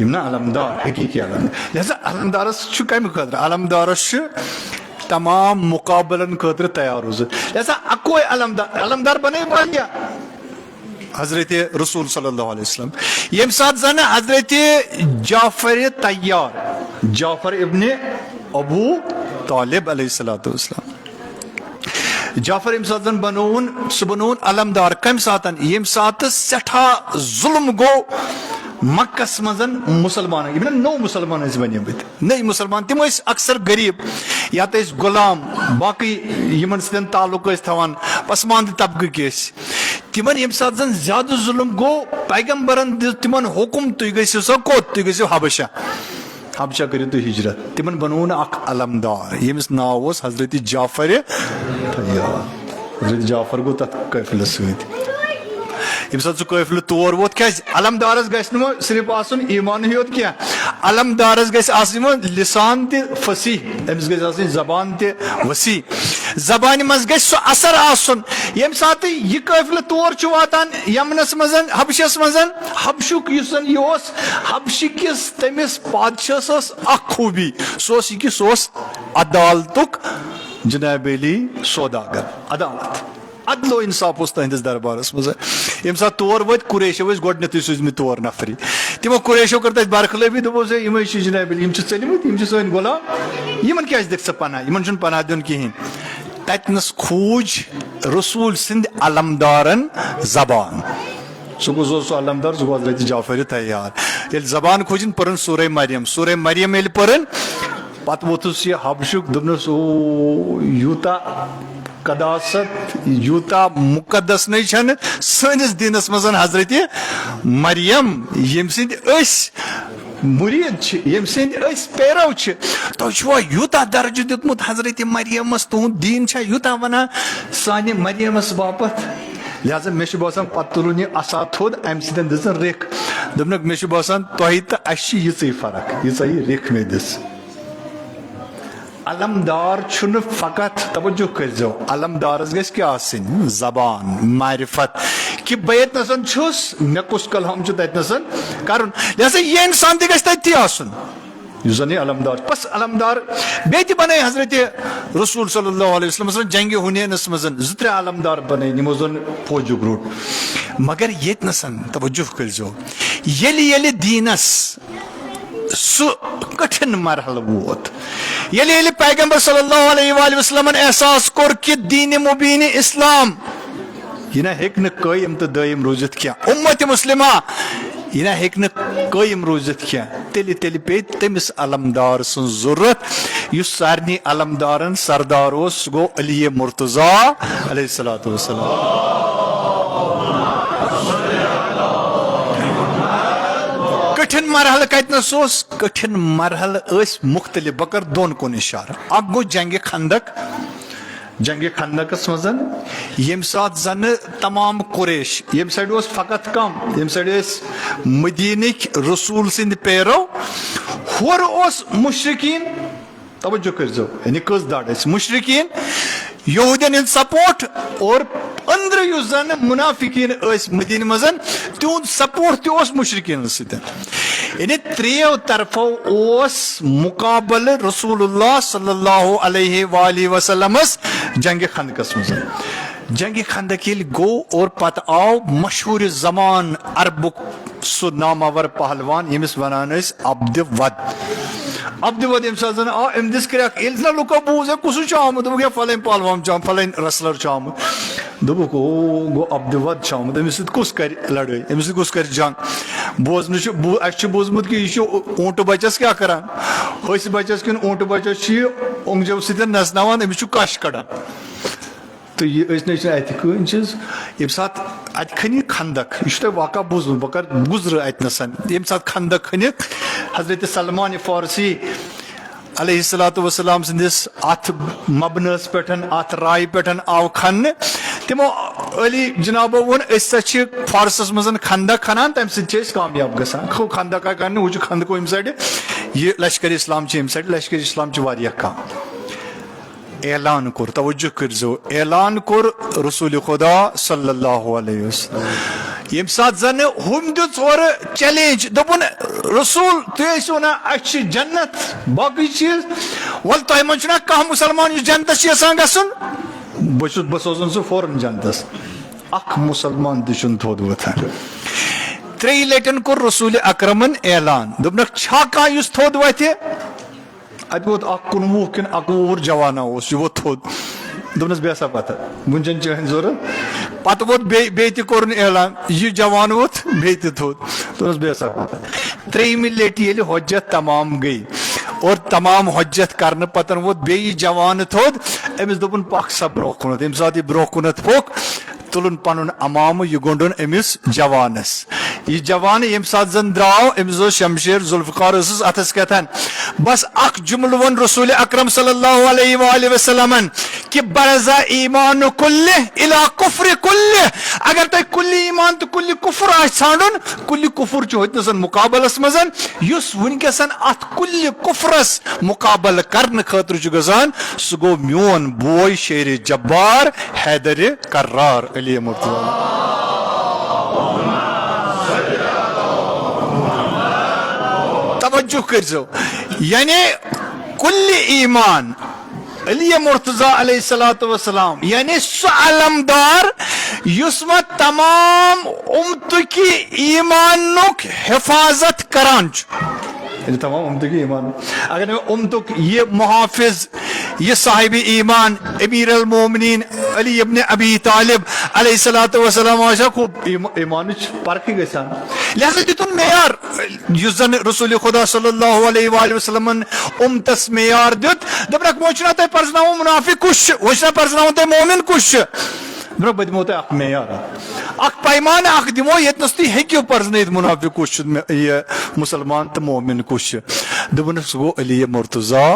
یم علمدار حقیقی علمدار لہذا علمدارس کم خاطر علمدارس تمام مقابلن خاطر تیار روزت لہذا اکوئی علمدار بنے بانیا حضرت رسول صلی اللہ علیہ وسلم یم ساتھ زن حضرت جعفر طیار جعفر ابن ابو طالب علیہ الصلوۃ والسلام جعفر یم ساتھ زن بنون سہ بنون علمدار کم ساتن یم ساتھ سٹھا ظلم گو مکس مزن مسلمان یم نو مسلمان بنے نئی مسلمان تم اکثر غریب یا تو غلام باقی یمن سن تعلق تھوان پسماندہ طبقہ تمن یم سات زن زیادہ ظلم گو پیغمبرن دس تمن حکم تھی گھو سا کوت تھی گھو حبشہ حبشہ کرو تھی ہجرت تمن بنون اخ علمدار یمس ناو حضرت جعفر حضرت جعفر گو تک قافلس ست یم سات سہ قافلہ تور ووت کیا علمدارس گھس نمو صرف آسن ایمان یوت کیا علمدارس گھس آسن لسان تہ فصیح امس گھس آسن زبان تہ وسیع زبان مز گھس سہ اثر آسن یم سات یہ قافلہ تور چھ واتان یمنس مزن حبشس مزن حبشک یسن یہ حبشکس تمس بادشاہس اخ خوبی سہ عدالتک جناب علی سوداگر عدالت عدل و انصاف اس تہندس دربارس مز یم سات تور وت قریشو گۄڈنیتھٕے سوٗزمٕتۍ تور نفری تمو قریشو کٔر تتہِ برخلٲفی دوٚپُس ہے یِمے چھِ جناب علی یم چھِ ژٔلمٕتۍ یم چھِ سٲنۍ غلام یمن کیازِ دِکھ ژٕ پناہ یمن چھُنہٕ پناہ دیُن کِہیٖنۍ تتنس کھوٗج رسول سٕنٛدِ علمدارن زبان سُہ گوٚو سُہ علمدار سُہ گوٚو حضرت جعفر طیار ییٚلہِ زبان کھوٗجِن پٔرٕن سورہ مریم ییٚلہِ پٔرٕن پتہٕ ووٚتھُس یہِ حبشُک دوٚپنس او یوٗتاہ قداست یوٗتاہ مقدس نَے چھنہٕ سٲنِس دیٖنس منٛز حضرت مریم ییٚمہِ سٕنٛدۍ أسۍ مرید چھِ ییٚمہِ سٕنٛدۍ أسۍ پیرو چھِ تۄہہِ چھُوا یوٗتاہ درجہٕ دیُتمُت حضرت مریمس تُہُنٛد دیٖن چھا یوٗتاہ ونان سانہِ مریمس باپتھ لہذا مےٚ چھُ باسان پتہٕ تُلُن یہِ عصا تھوٚد امہِ سۭتۍ دِژٕن رِکھ دوٚپنکھ مےٚ چھُ باسان تۄہہِ تہٕ اَسہِ چھِ یِژٕے فرق ییٖژاہ یہِ رِکھ مےٚ دِژ علمدار چھُنہٕ فقط توجہ کٔرزیو علمدارس گژھِ کیٛاہ آسٕنۍ زبان معرفت کہ بہٕ ییٚتنسن چھُس مےٚ کُس کلام چھُ تتنسن کرُن لہذا یہِ انسان تہِ گژھِ تتہِ آسُن یُس زن یہِ علمدار بس علمدار بیٚیہِ تہِ بنٲے حضرت رسول صلی اللہ علیہ وسلم جنگہِ ہُنینس منٛز 2-3 علمدار بنٲے یِمو زن فوجُک روٚٹ مگر ییٚتنسن توجہ کٔرزیو ییٚلہِ دیٖنس سُہ کٹھن مرحلہ ووت ییٚلہِ پیغمبر صلی اللہ علیہ وآلہ وسلمن احساس کوٚر کہ دیٖنِ مُبیٖنِ اسلام یہِ نہ ہیٚکہِ نہٕ قٲیِم تہٕ دٲیِم روٗزِتھ کینٛہہ اُمتِ مُسلمہ یہِ نہ ہیٚکہِ نہٕ قٲیِم روٗزِتھ کینٛہہ تیٚلہِ پیٚیہِ تٔمِس علمدار سٕنٛز ضروٗرت یُس سارنٕے علمدارن سردار اوس سُہ گوٚو علی مرتضیٰ علیہ الصلوۃ والسلام کٹھن مرحلہ کتنس اوس کٹھن مرحلہ ٲسۍ مختلف بہٕ کرٕ دۄن کُن اِشارٕ اکھ گوٚو جنگہِ خندقس منٛز ییٚمہِ ساتہٕ زنہٕ تمام قریش ییٚمہِ سایڈٕ اوس فقط کم ییٚمہِ سایڈٕ ٲسۍ مدیٖنٕکۍ رسول سٕنٛدۍ پیرو ہورٕ اوس مشرقیٖن توجہ کٔرزیو یعنی کٔژ دڑ ٲسۍ مشرقیٖن یہوٗدین ہُنٛد سپورٹ اور أنٛدرٕ یُس زن منافقیٖن ٲسۍ مدیٖنہٕ منٛز تِہُنٛد سپورٹ تہِ اوس مشرقیٖنن سۭتۍ یعنی 3 طرفو اوس مقابلہٕ رسول اللہ صلی اللہ علیہ وآلہ وسلمس جنگہِ خندقس منٛز جنگہِ خندق ییٚلہِ گوٚو اور پتہٕ آو مشہوٗر زمان عربُک سُہ نامور پہلوان ییٚمِس ونان ٲسۍ عبدِ ود ییٚمہِ ساتہٕ زن آو أمۍ دِژ کرٛٮ۪کھ ییٚلہِ زن لُکو بوٗز ہے کُس چھُ آمُت دوٚپُکھ ہے فلٲنۍ پہلوان چھُ آمُت فلٲنۍ رسلر چھُ آمُت دوٚپُکھ او گوٚو عبدِوَد چھُ آمُت أمِس سۭتۍ کُس کَرِ لڑٲے أمِس سۭتۍ کُس کَرِ جنگ بوزنہٕ چھُ اَسہِ چھُ بوٗزمُت کہِ یہِ چھُ اوٗنٛٹہٕ بَچَس کیٛاہ کَران ۂسۍ بَچَس کِنہٕ اوٗنٛٹہٕ بَچَس چھُ یہِ اوٚنٛگجو سۭتۍ نَژناوان أمِس چھُ کَش کَڑان تہٕ یہِ ٲسۍ نہٕ اَتہِ کٕہٕنۍ چیٖز ییٚمہِ ساتہٕ اَتہِ کھٔنہِ خندق یہِ چھُ تۄہہِ واقعہ بوٗزمُت بہٕ کَرٕ گُزرٕ اَتہِ نَسَن ییٚمہِ ساتہٕ خندق کھٔنِکھ حضرت سلمان فارسی علیہ الصلوۃ والسلام سٕنٛدِس اَتھ مبنَس پٮ۪ٹھ اَتھ رایہِ پٮ۪ٹھ آو کھننہٕ تِمو علی جنابو ووٚن أسۍ سا چھِ فارسَس منٛز خندق کھنان تَمہِ سۭتۍ چھِ أسۍ کامیاب گژھان کھو خندق آے کَرنہٕ ہُہ چھُ خندقو ییٚمہِ سایڈٕ یہِ لشکر اسلام چھِ ییٚمہِ سایڈٕ لشکر اسلام چھِ واریاہ کَم اعلان کوٚر توجہ کٔرۍزیو اعلان کوٚر رسول خدا صلی اللہ علیہ وسلم ییٚمہِ ساتہٕ زَن ہُم دیُت اورٕ چیلینج دوٚپُن رسول تُہۍ ٲسِو وَنان اَسہِ چھِ جنت باقٕے چیٖز وَلہٕ تۄہہِ منٛز چھُنہ کانٛہہ مُسلمان یُس جنتَس چھُ یَژھان گژھُن بہٕ سوزَن سُہ فوراً جنتَس اکھ مُسلمان تہِ چھُنہٕ تھوٚد وۄتھان 3 لَٹہِ کوٚر رسول اکرمن اعلان دوٚپنکھ چھا کانٛہہ یُس تھوٚد وۄتھِ اَتہِ ووت اکھ 19 کِنہٕ 21 جوانا اوس یہِ ووت تھوٚد دوٚپنَس بیٚیہِ ہسا پَتہٕ وٕنۍ چھَنہٕ چٲنۍ ضوٚرتھ پَتہٕ ووت بیٚیہِ تہِ کوٚرُن اعلان یہِ جوان ووت بیٚیہِ تہِ تھوٚد دوٚپنَس بیٚیہِ ہسا پَتہٕ 3مہِ لَٹہِ ییٚلہِ حۄجت تمام گٔے اور تمام حۄجت کرنہٕ پَتہٕ ووت بیٚیہِ جوان تھوٚد أمِس دوٚپُن پَکھ سا برونٛہہ کُنَتھ ییٚمہِ ساتہٕ یہِ برونٛہہ کُنَتھ پوٚک تُلُن پَنُن امامہٕ یہِ گوٚنٛڈُن أمِس جوانَس یہِ جوان ییٚمہِ ساتہٕ زَن درٛاو أمِس اوس شمشیر ذوالفقار ٲسٕس اَتھَس کیٚتھن بس اکھ جُملہٕ ووٚن رسول اکرم صلی اللہ علیہ وآلہ وسلمن کہ برزا ایمان کُلہِ اِلا کُفرِ کُلہِ اگر تۄہہِ کُلہِ ایمان تہٕ کُلہِ کُفُر آسہِ ژھانڈُن کُلہِ کُفُر چھُ ہُتہِ نَسَن مُقابلَس منٛز یُس وٕنکیٚسن اَتھ کُلہِ کُفرس مُقابلہٕ کرنہٕ خٲطرٕ چھُ گژھان سُہ گوٚو میون بوے شیرِ جبار حیدرِ کرار علی مرتضیٰ توجہ کٔرۍزیو یعنی کُلہِ ایمان علی مرتضیٰ علیہ الصلوۃ والسلام یعنی سُہ علمدار یُس وۄنۍ تمام اُمتُکہِ ایمانُک حفاظت کران چھُ یعنی تمام اُمتُکہِ ایمان اگر نہٕ اُمتُک یہِ محافظ یہ صاحب ایمان امیر المومنین علی ابن ابی طالب علیہ الصلوۃ والسلام آسا خوب ایمانٕچ پرکھٕے گژھان لہذا دِتُن معیار یُس زن رسول خدا صلی اللہ علیہ وآلہ وسلمن اُمتس معیار دیُت دوٚپنکھ وۄنۍ چھُنہ تۄہہِ پرزناوُن منافق کُس چھُ وۄنۍ چھُنہ پرزناوُن تۄہہِ مومن کُس چھُ دوٚپنکھ بہٕ دِمو تۄہہِ اکھ معیار اکھ پیمانہٕ اکھ دِمو ییٚتنس تُہۍ ہیٚکِو پرزنٲیِتھ منافق کُس چھُ یہِ مُسلمان تہٕ مومن کُس چھُ دوٚپُن سُہ گوٚو علی مرتضیٰ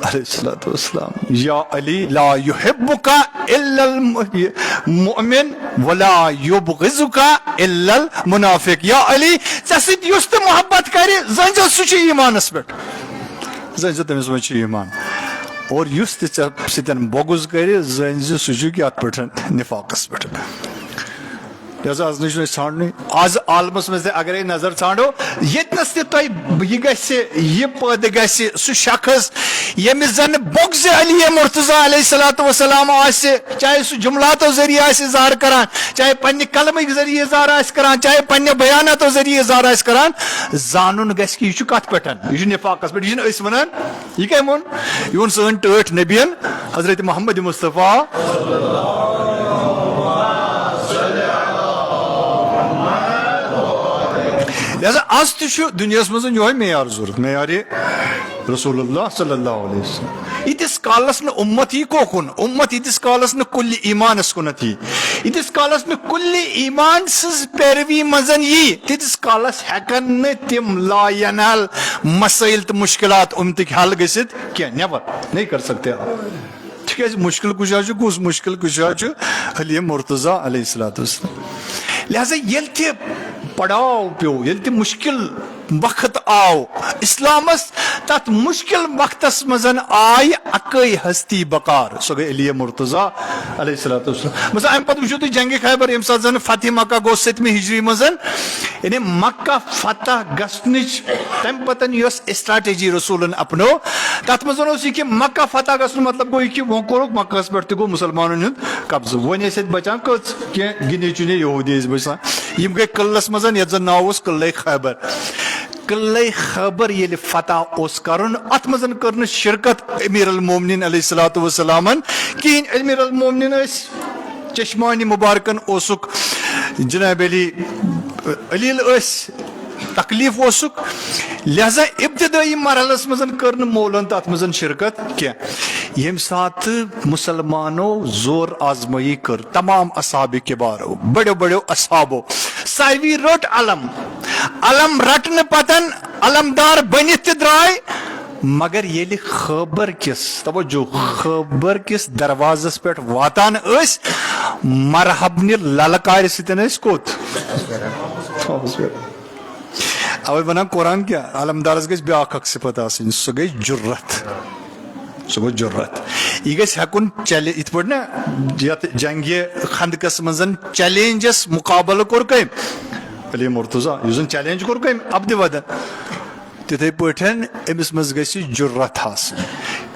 علیہ الصلوۃ والسلام یا علی لا یحبک الا المؤمن ولا یبغضک الا المنافق یا علی ژےٚ سۭتۍ یُس تہِ محبت کرِ زٲنۍزِ سُہ چھُ ایمانس پٮ۪ٹھ زٲنۍزِ تٔمِس منٛز چھُ ایمان اور یُس تہِ ژےٚ سۭتۍ بۄغُز کرِ زٲنۍزِ سُہ چھُ کَتھ پٮ۪ٹھ نِفاقس پٮ۪ٹھ لہذا آز نہ چھُنہٕ أسۍ ژھانڈنُے آز عالمس منٛز تہِ اگرے نظر ژھانڈو ییٚتنس تہِ تۄہہِ یہِ گژھِ یہِ پٲدٕ گژھِ سُہ شخص ییٚمِس زن بۄغزِ علی مرتضیٰ علیہ الصلوۃ والسلام آسہِ چاہے سُہ جملاتو ذٔریعہٕ آسہِ اظہار کران چاہے پننہِ قلمٕکۍ ذٔریعہٕ اظہار آسہِ کران چاہے پننہِ بیاناتو ذٔریعہٕ اظہار آسہِ کران زانُن گژھِ کہِ یہِ چھُ کتھ پٮ۪ٹھ یہِ چھُ نفاقس پٮ۪ٹھ یہِ چھِنہٕ أسۍ ونان یہِ کٔمۍ ووٚن یہِ ووٚن سٲنۍ ٹٲٹھۍ نبیَن حضرت محمد مصطفیٰ لہذا آز تہِ چھُ دُنیاہس منٛز یِہوے معیار ضوٚرتھ معیارِ رسول اللہ صلی اللہ علیہ وسلم ییٖتِس کالس نہٕ اُمت یی کوکُن اُمت ییٖتِس کالس نہٕ کُلہِ ایمانس کُنتھ یی ییٖتِس کالس نہٕ کُلہِ ایمان سٕنٛز پیروی منٛز یی تیٖتِس کالس ہٮ۪کن نہٕ تِم لا ینال مسٲیل تہٕ مُشکلات اُمتٕکۍ حل گٔژھِتھ کینٛہہ نٮ۪بر نہیں کر سکتے تِکیٛازِ مُشکل کُشا چھُ کُس مُشکل کُشا چھُ علی مرتضیٰ علیہ الصلوۃ والسلام لہذا ییٚلہِ تہِ پڑاو پیوٚو ییٚلہِ تہِ مُشکل وقت آو اسلامس تتھ مُشکل وقتس منٛز آیہِ اکٲے ہستی بکار سۄ گٔے علی مرتضیٰ علیہ الصلوۃ والسلام مثلاً امہِ پتہٕ وٕچھِو تُہۍ جنگہِ خیبر ییٚمہِ ساتہٕ زن فتح مکہ گوٚو 7مہِ ہجری منٛز یعنی مکہ فتح گژھنٕچ تمہِ پتہٕ یۄس اسٹریٹجی رسوٗلن اپنٲو تتھ منٛز اوس یہِ کہِ مکہ فتح گژھُن مطلب گوٚو یہِ کہِ وۄنۍ کوٚرُکھ مکہس پٮ۪ٹھ تہِ گوٚو مُسلمانن ہُنٛد قبضہٕ وۄنۍ ٲسۍ اتہِ بچان کٔژ کینٛہہ گِنے چُنے یہوٗدی ٲسۍ بچان یِم گٔے قلعس منٛز یتھ زن ناو اوس قلعے خیبر قلعے خیبر ییٚلہِ فتح اوس کرُن اتھ منٛز کٔر نہٕ شرکت امیر المومنین علیہ الصلوۃ والسلامن کہیٖنۍ امیر المومنین ٲسۍ چشمانی مبارکن اوسک جناب علیل تکلیف اوسک لہذا ابتدائی مرحلس مزن کرن مولن تات مزن شرکت کیا یم سات مسلمانوں زور آزمائی کر تمام اصحاب کبارو بڑے بڑے اصحابو ساروی رٹ علم رٹن پتن علمدار بنت درائے مگر یلی خبر کس توجہ خبر کس دروازس پہ واتان اس مرحبنی للکار ستن اس کوت اوے بنا قرآن کیا علمدارس گژھِ بیاکھ اکھ صفت آسٕنۍ سۄ گٔے جُرت سُہ گوٚو جُرت یہِ گژھِ ہٮ۪کُن چلے یِتھ پٲٹھۍ نا یتھ جنگہِ خندقس منٛز چیلینجس مقابلہٕ کوٚر کٔمۍ علی مرتضیٰ یُس زن چیلینج کوٚر کٔمۍ عبدِ ودن تِتھے پٲٹھۍ أمِس منٛز گژھِ جُرت آسٕنۍ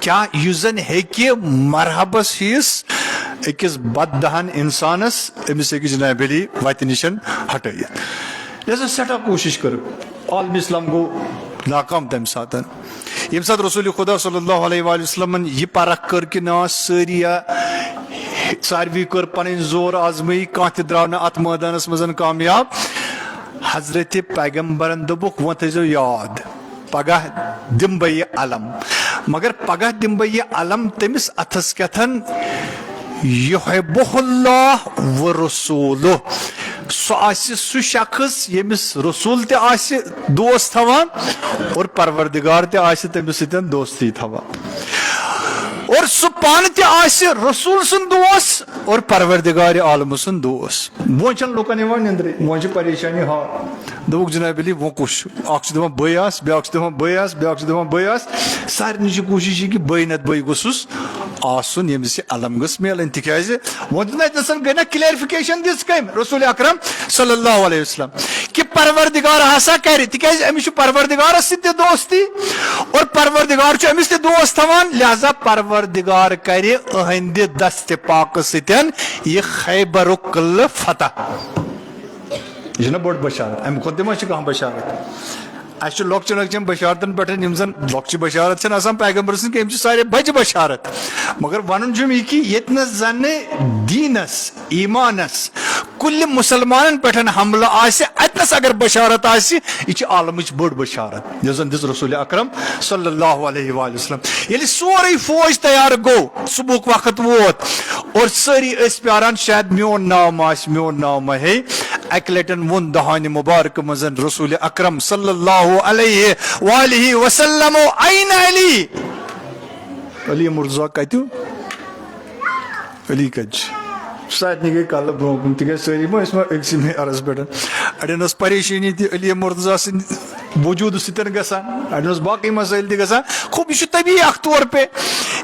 کیاہ یُس زن ہیٚکہِ مرحبس ہِوِس أکِس بددہن انسانس أمِس ہیٚکہِ جناب علی وتہِ نِشن ہٹٲیِتھ لہذا سٹھا کوشش کر عالم اسلام گو ناکام تمہ سات یم سات رسول خدا صلی اللہ علیہ وآلہ وسلم یہ پرکھ کر کہ نا ساری ساروی کر پن زور آزمائی کان تہ درو نا ات میدانس مزن کامیاب حضرت پیغمبرن دبک و تھو یاد پگہ دم بہ یہ علم مگر پگہ دم بہ یہ علم تمس اتھس کتھن یحبہ اللہ و رسولہ سہ شخص یمس رسول تہ آسہ دوست تھوان اور پروردگار تہ آسہ تمس سۭتۍ دوستی تھوان اور سہ پان تہ آسہ رسول سن دوست اور پروردگار عالم سن دوست وہ چھن لوکن یوان نندرے وہ چھ پریشانی ہا دوک جناب علی وہ کچھ اکھ دپان بے آس بیاکھ دپان بے آس بیاکھ دپان بے آس سارنٕے چھِ کوٗشِش کہ بے نت بے گوٚژھُس آسُن ییٚمِس یہِ علم گٔژھ میلٕنۍ تِکیازِ وۄنۍ گٔے نا کلیرفکیشن دِژ کٔمۍ رسول اکرم صلی اللہ علیہ وسلم کہ پروردگار ہسا کرِ تِکیازِ أمِس چھُ پروردگارس سۭتۍ تہِ دوستی اور پروردگار چھُ أمِس تہِ دوست تھاوان لہذا پروردگار کرِ أہنٛدِ دستِ پاکہٕ سۭتۍ یہِ خیبرُک قلعہٕ فتح یہ چھُنہ بٔڑ بشارت امہِ کھۄتہٕ تہِ ما چھِ کانٛہہ بشارت اس لۄکچن لۄکچن بشارتن پٮ۪ٹھ یم زن لۄکچہِ بشارت چھنہٕ آسان پیغمبر سٕنٛز کینٛہہ یِم چھِ سارے بجہِ بشارت مگر ونُن چھُم یہِ کہِ ییٚتنس زن دیٖنس ایمانس کُلہِ مسلمانن پٮ۪ٹھ حملہٕ آسہِ اتنس اگر بشارت آسہِ یہِ چھِ عالمٕچ بٔڑ بشارت یۄس زن دِژ رسول اکرم صلی اللہ علیہ وآلہ وسلم ییٚلہِ سورُے فوج تیار گوٚو صبحُک وقت ووت اور سٲری ٲسۍ پیاران شاید میون ناو ما آسہِ میون ناو ما ہے اکہِ لٹہِ ووٚن دہانہِ مبارکہٕ منٛز رسول اکرم صلی اللہ علیہ وآلہ وسلم این علی علی مرتضیٰ کتیو علی کچ سارنٕے گٔے کلہٕ برونٛہہ کُن تِکیازِ سٲری ما ٲسۍ وۄنۍ أکسٕے عرض پٮ۪ٹھ اڑٮ۪ن ٲس پریشٲنی تہِ علی مرتضیٰ سٕنٛدِ وجوٗدٕ سۭتۍ گژھان اڑٮ۪ن اوس باقٕے مسٲیل تہِ گژھان خوب یہ طبی اکھ طور پہ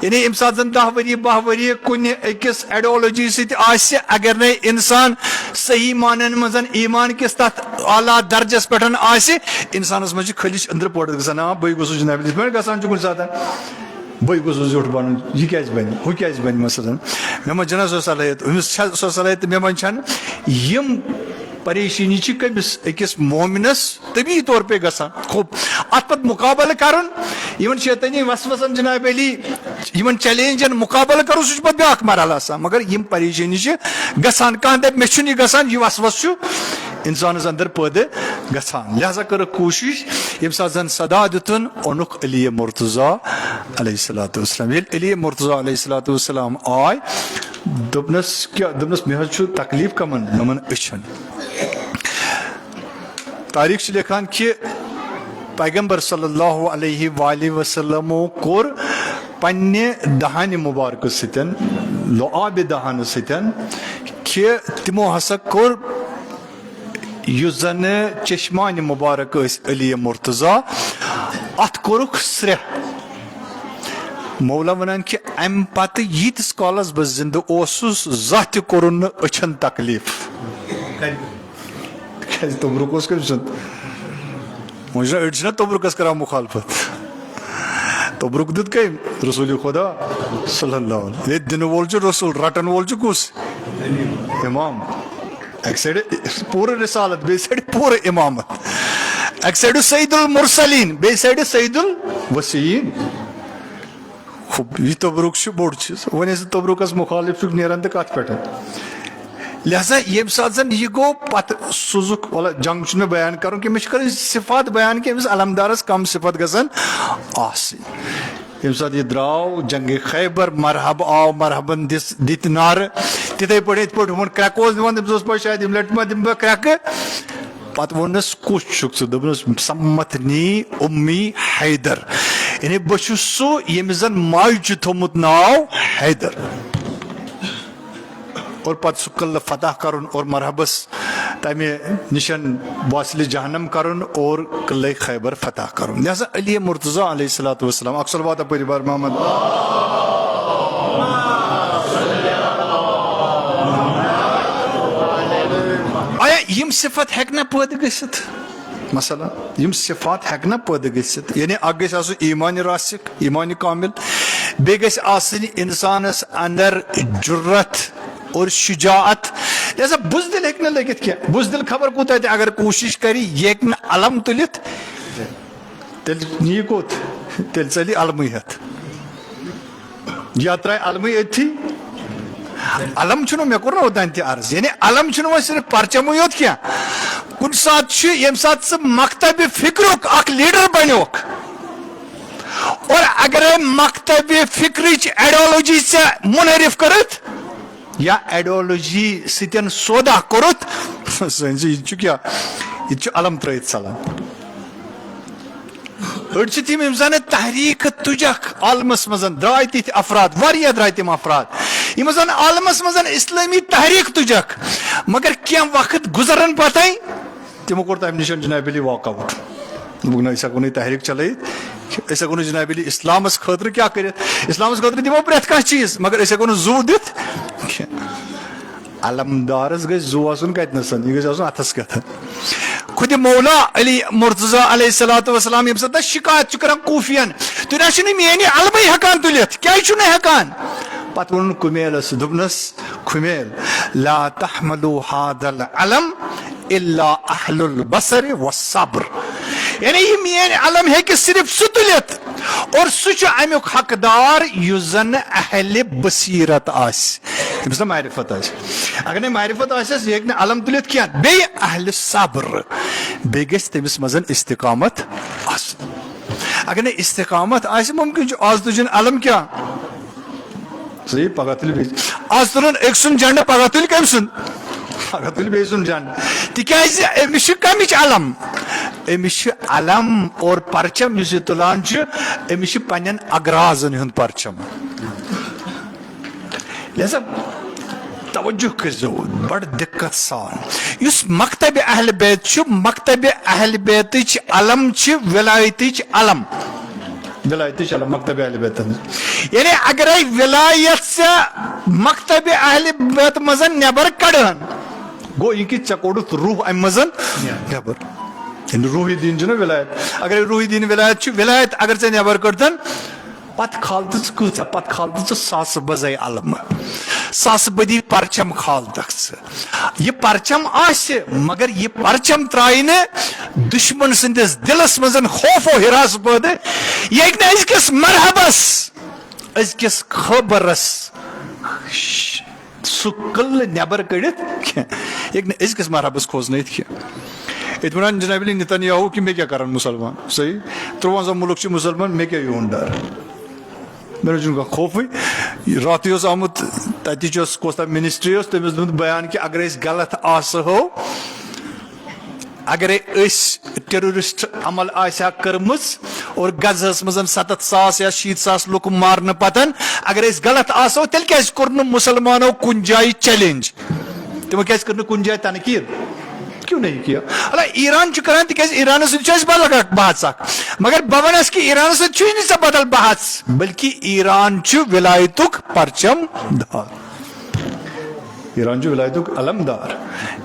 یعنی ییٚمہِ ساتہٕ زن 10 ؤری 12 ؤری کُنہِ أکِس ایڈیولوجی سۭتۍ آسہِ اگر نَے انسان صحیح مانن منٛز ایمان کِس تتھ اعلیٰ درجس پٮ۪ٹھ آسہِ انسانس منٛز چھِ خٲلِش أنٛدرٕ پٲٹھۍ گژھان بٕے گوٚژھُس جناب یِتھ پٲٹھۍ گژھان چھُ کُنہِ ساتہٕ بٕے گوٚژھُس زیوٗٹھ بنُن یہِ کیازِ بنہِ ہُہ کیازِ بنہِ مثلاً مےٚ منٛز چھنہ سۄ صلٲحیت أمِس چھےٚ سۄ صلٲحیت تہٕ مےٚ منٛز چھنہٕ یِم پریشٲنی چھِ کٔمِس أکِس مومنس طبی طور پہ گژھان خوب اتھ پتہٕ مُقابلہٕ کرُن یِمن شیطٲنی وسوسن جناب علی یِمن چیلینجن مُقابلہٕ کرُن سُہ چھُ پتہٕ بیاکھ مرحلہٕ آسان مگر یِم پریشٲنی چھِ گژھان کانٛہہ دپہِ مےٚ چھُنہٕ یہِ گژھان یہِ وسوس چھُ انسانس اندر پٲدٕ گژھان لہذا کٔرٕکھ کوٗشش ییٚمہِ ساتہٕ زن صدا دِتُن اوٚنُکھ علی مرتضیٰ علیہ الصلوۃ والسلام ییٚلہِ علی مرتضیٰ علیہ الصلوۃ والسلام آے دوٚپنس کیٛاہ دوٚپنس مےٚ حظ چھُ تکلیٖف کمن دوٚپُن أچھن تاریخ چھِ لیکھان کہِ پیغمبر صلی اللہ علیہ وآلہ وسلمو کوٚر پننہِ دہانہِ مُبارکہٕ سۭتۍ لعابِ دہانہٕ سۭتۍ کہِ تِمو ہسا کوٚر یُس زن چشمانہِ مُبارک ٲسۍ علی مرتضیٰ اتھ کوٚرُکھ سرٛیٚح مولا ونان کہِ امہِ پتہٕ ییٖتِس کالس بہٕ زندٕ اوسُس زانٛہہ تہِ کوٚرُن نہٕ أچھن تکلیٖف کیازِ توبرُک اوس کٔمۍ سُنٛد وۄنۍ چھِنہ أڑۍ چھِنہ توبرُکس کران مُخالفت توبرُک دیُت کٔمۍ رسول خدا صلی اللہ علیہ ییٚتہِ دِنہٕ وول چھُ رسول رٹن وول چھُ کُس امام اکہِ سایڈٕ پوٗرٕ رسالت بیٚیہِ سایڈٕ پوٗرٕ امامت اکہِ سایڈٕ سعید المرسلیٖن بیٚیہِ سایڈٕ سعید الوسیٖن یہِ توبرُک چھُ بوٚڑ چیٖز وۄنۍ ٲسۍ توبرُکس مُخالف چھُکھ نیران تہٕ کتھ پٮ۪ٹھ لہذا یم سات زن یہ گو پت سوزک والا جنگ چھ بیان کرن کہ مش کر صفات بیان کہ امس علمدارس کم صفت گژھن آسن یم سات یہ دراو جنگ خیبر مرحب آو مرحبن دت نار تتھے پڑھ ات پڑھ ہمن کریکوز دِوان تٔمِس پٲٹھۍ شاید یم لٹہِ ما دِمہٕ بہٕ کریکہٕ پتہٕ ووٚننس کُس چھُکھ ژٕ دوٚپنس سمتھنی امی حیدر یعنی بہٕ چھُس سُہ ییٚمِس زن ماجہِ چھُ تھوٚمُت ناو حیدر اور پتہ سہ قلعہ فتح کرن اور مرحبس تمہ نشن واصل جہنم کرن اور قلعہ خیبر فتح کرن لہذا علی مرتضی علیہ الصلوۃ والسلام اکثر بات پڑھ بار محمد آیا یم صفت ہیکنا پٲدٕ گٔژھِتھ مثلا یم صفات ہیکنا پٲدٕ گٔژھِتھ یعنی اکھ گژھِ آسُن ایمان راسک ایمان کامل بیٚیہِ گژھِ آسٕنۍ انسانس اندر جرت اور شجاعت لہذا بزدل ہیکہ نہ لگت کیا بزدل خبر کوتاہ تہ اگر کوشش کری یہ ہیکہ نہ علم تلت تیل یہ کوت تیل چلی علمٕے ہتھ یا ترٛایہِ علمٕے أتھی علم چھُنہٕ مےٚ کوٚر نہ اوٚتانۍ تہِ عرض یعنی علم چھُنہٕ وۄنۍ صرف پرچمٕے یوت کینٛہہ کُنہِ ساتہٕ چھُ ییٚمہِ ساتہٕ ژٕ مکتبہِ فکرُک اکھ لیڈر بنیوکھ اور اگرے مکتبہِ فکرٕچ ایڈیالوجی ژےٚ منحرف کٔرِتھ یا ایڈیالوجی ستین سودا کورت یہ کیا یہ علم ترت ژلان أڑۍ تم یم زن تحریک تجک عالمس مزن درائے تتھ افراد واریاہ درائے تم افراد یم زن عالمس مزن اسلامی تحریک تجک مگر کینٛہہ وقت گزرن پتہ تمو کوٚر تمہِ نش جناب علی واک آوٹ دوٚپُکھ نہ أسۍ ہٮ۪کو نہٕ تحریک چلٲیِتھ أسۍ ہٮ۪کو نہٕ جناب علی اسلامس خٲطرٕ کیٛاہ کٔرِتھ اسلامس خٲطرٕ دِمو پرٛٮ۪تھ کانٛہہ چیٖز مگر أسۍ ہٮ۪کو نہٕ زوٗ دِتھ کینٛہہ علمدارس گژھِ زوٗ آسُن کتنسن یہِ گژھِ آسُن اتھس کٮ۪تھ خود مولا علی مرتضی علیہ الصلوۃ والسلام ییٚمہِ ساتہٕ شکایت چھُ کران کوٗفین تُہۍ نہ چھِو نہٕ میٲنۍ علمٕے ہٮ۪کان تُلِتھ کیازِ چھِو نہٕ ہٮ۪کان پتہٕ ووٚنُن کُمیلس دوٚپنس کُمیل لا تحملوا هذا العلم الا اہل البصر والصبر یعنی یہ میٲنۍ علم ہیٚکہِ صرف سُہ تُلِتھ اور سُہ چھُ امیُک حقدار یُس زن اہل بصیرت آسہِ ییٚمِس نہٕ معرفت آسہِ اگر نہٕ معرفت آسٮ۪س یہِ ہیٚکہِ نہٕ علم تُلِتھ کینٛہہ بیٚیہِ اہل صبر بیٚیہِ گژھِ تٔمِس منٛز استقامت آسُن اگر نہٕ استقامت آسہِ ممکن چھُ آز تُجِن علم کیٛاہ صحیح پگہ تُلہِ بیٚیہِ آز تُلُن أکۍ سُنٛد جنڈٕ پگہ تُلہِ کٔمۍ سُنٛد پگہ تُلہِ بیٚیہِ سُنٛد جنڈٕ تِکیازِ أمِس چھُ کمِچ علم أمِس چھُ علم اور پرچم یُس یہِ تُلان چھُ أمِس چھُ پننٮ۪ن اغرازن ہُنٛد پرچم لہذا توجہ کٔرزیو بڑٕ دقت سان یُس مکتبِ اہل بیت چھُ مکتبِ اہل بیتٕچ علم چھِ ولایتٕچ علم ولایتٕچ علم مکتبِ اہل بیتن یعنی اگرے ولایت ژےٚ مکتبِ اہل بیت منٛز نٮ۪بر کڑان گوٚو یہِ کہِ ژےٚ کوٚڑُتھ روح امہِ منٛز نٮ۪بر روحی دین چھُنہ ولایت اگر روحی دین ولایت چھُ ولایت اگر ژےٚ نٮ۪بر کٔڑتن پتہٕ کھالتہٕ ژٕ کۭژاہ پتہٕ کھالتہٕ ژٕ ساسہٕ بزے علمہٕ ساسہٕ بدی پرچم کھالتکھ ژٕ یہِ پرچم آسہِ مگر یہِ پرچم ترایہِ نہٕ دشمن سٕنٛدِس دلس منٛز خوف و ہراس پٲدٕ یہِ ہیٚکہِ نہٕ أزکِس مرحبس أزکِس خٲبرس سُہ قلعہٕ نٮ۪بر کٔڑِتھ کینٛہہ یہِ ہیٚکہِ نہٕ أزکِس مرحبس کھوژنٲیِتھ کینٛہہ ییٚتہِ وَنان جناب علی نتنیاہو کہ مےٚ کیٛاہ کرن مُسلمان صحیح 53 مُلک چھِ مُسلمان مےٚ کیٛاہ یِہُنٛد ڈر مےٚ نہ چھُنہٕ کانٛہہ خوفٕے راتھٕے اوس آمُت تتِچ ٲس کۄس تام منسٹری ٲس تٔمۍ اوس دوٚپمُت بیان کہِ اگر أسۍ غلط آسہو اگرے أسۍ ٹیرورسٹ عمل آسہِ ہا کٔرمٕژ اور غزہس منٛز 7,000 یا 60,000 لُکھ مارنہٕ پتہٕ اگر أسۍ غلط آسو تیٚلہِ کیازِ کوٚر نہٕ مُسلمانو کُنہِ جایہِ چیلینج تِمو کیازِ کٔر نہٕ کُنہِ جایہِ تنقیٖد کیوں نہیں کیا اللہ ایران چھُ کران تِکیازِ ایران سۭتۍ چھُ اَسہِ بدل اکھ بحث اکھ مگر بہٕ ونس کہِ ایران سۭتۍ چھُے نہٕ ژےٚ بدل بحث بلکہِ ایران چھُ ولایتُک پرچم دار ایران چھُ ولایتُک علم دار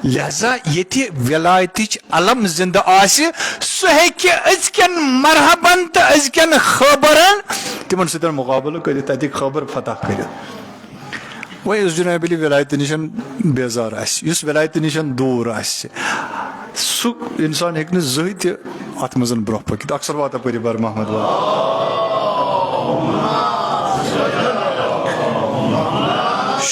لہذا ییٚتہِ ولایتٕچ علم زندٕ آسہِ سُہ ہیٚکہِ أزکٮ۪ن مرحبن تہٕ أزکٮ۪ن خٲبرن تِمن سۭتۍ مُقابلہٕ کٔرِتھ تتِکۍ خٲبر فتح کٔرِتھ وۄنۍ یُس جناب علی ولایتہٕ نِشن بیزار آسہِ یُس ولایتہٕ نِشن دوٗر آسہِ سُہ انسان ہیٚکہِ نہٕ زٕہٕنۍ تہِ اتھ منٛز برونٛہہ پٔکِتھ اکثر وات اپٲری بر محمد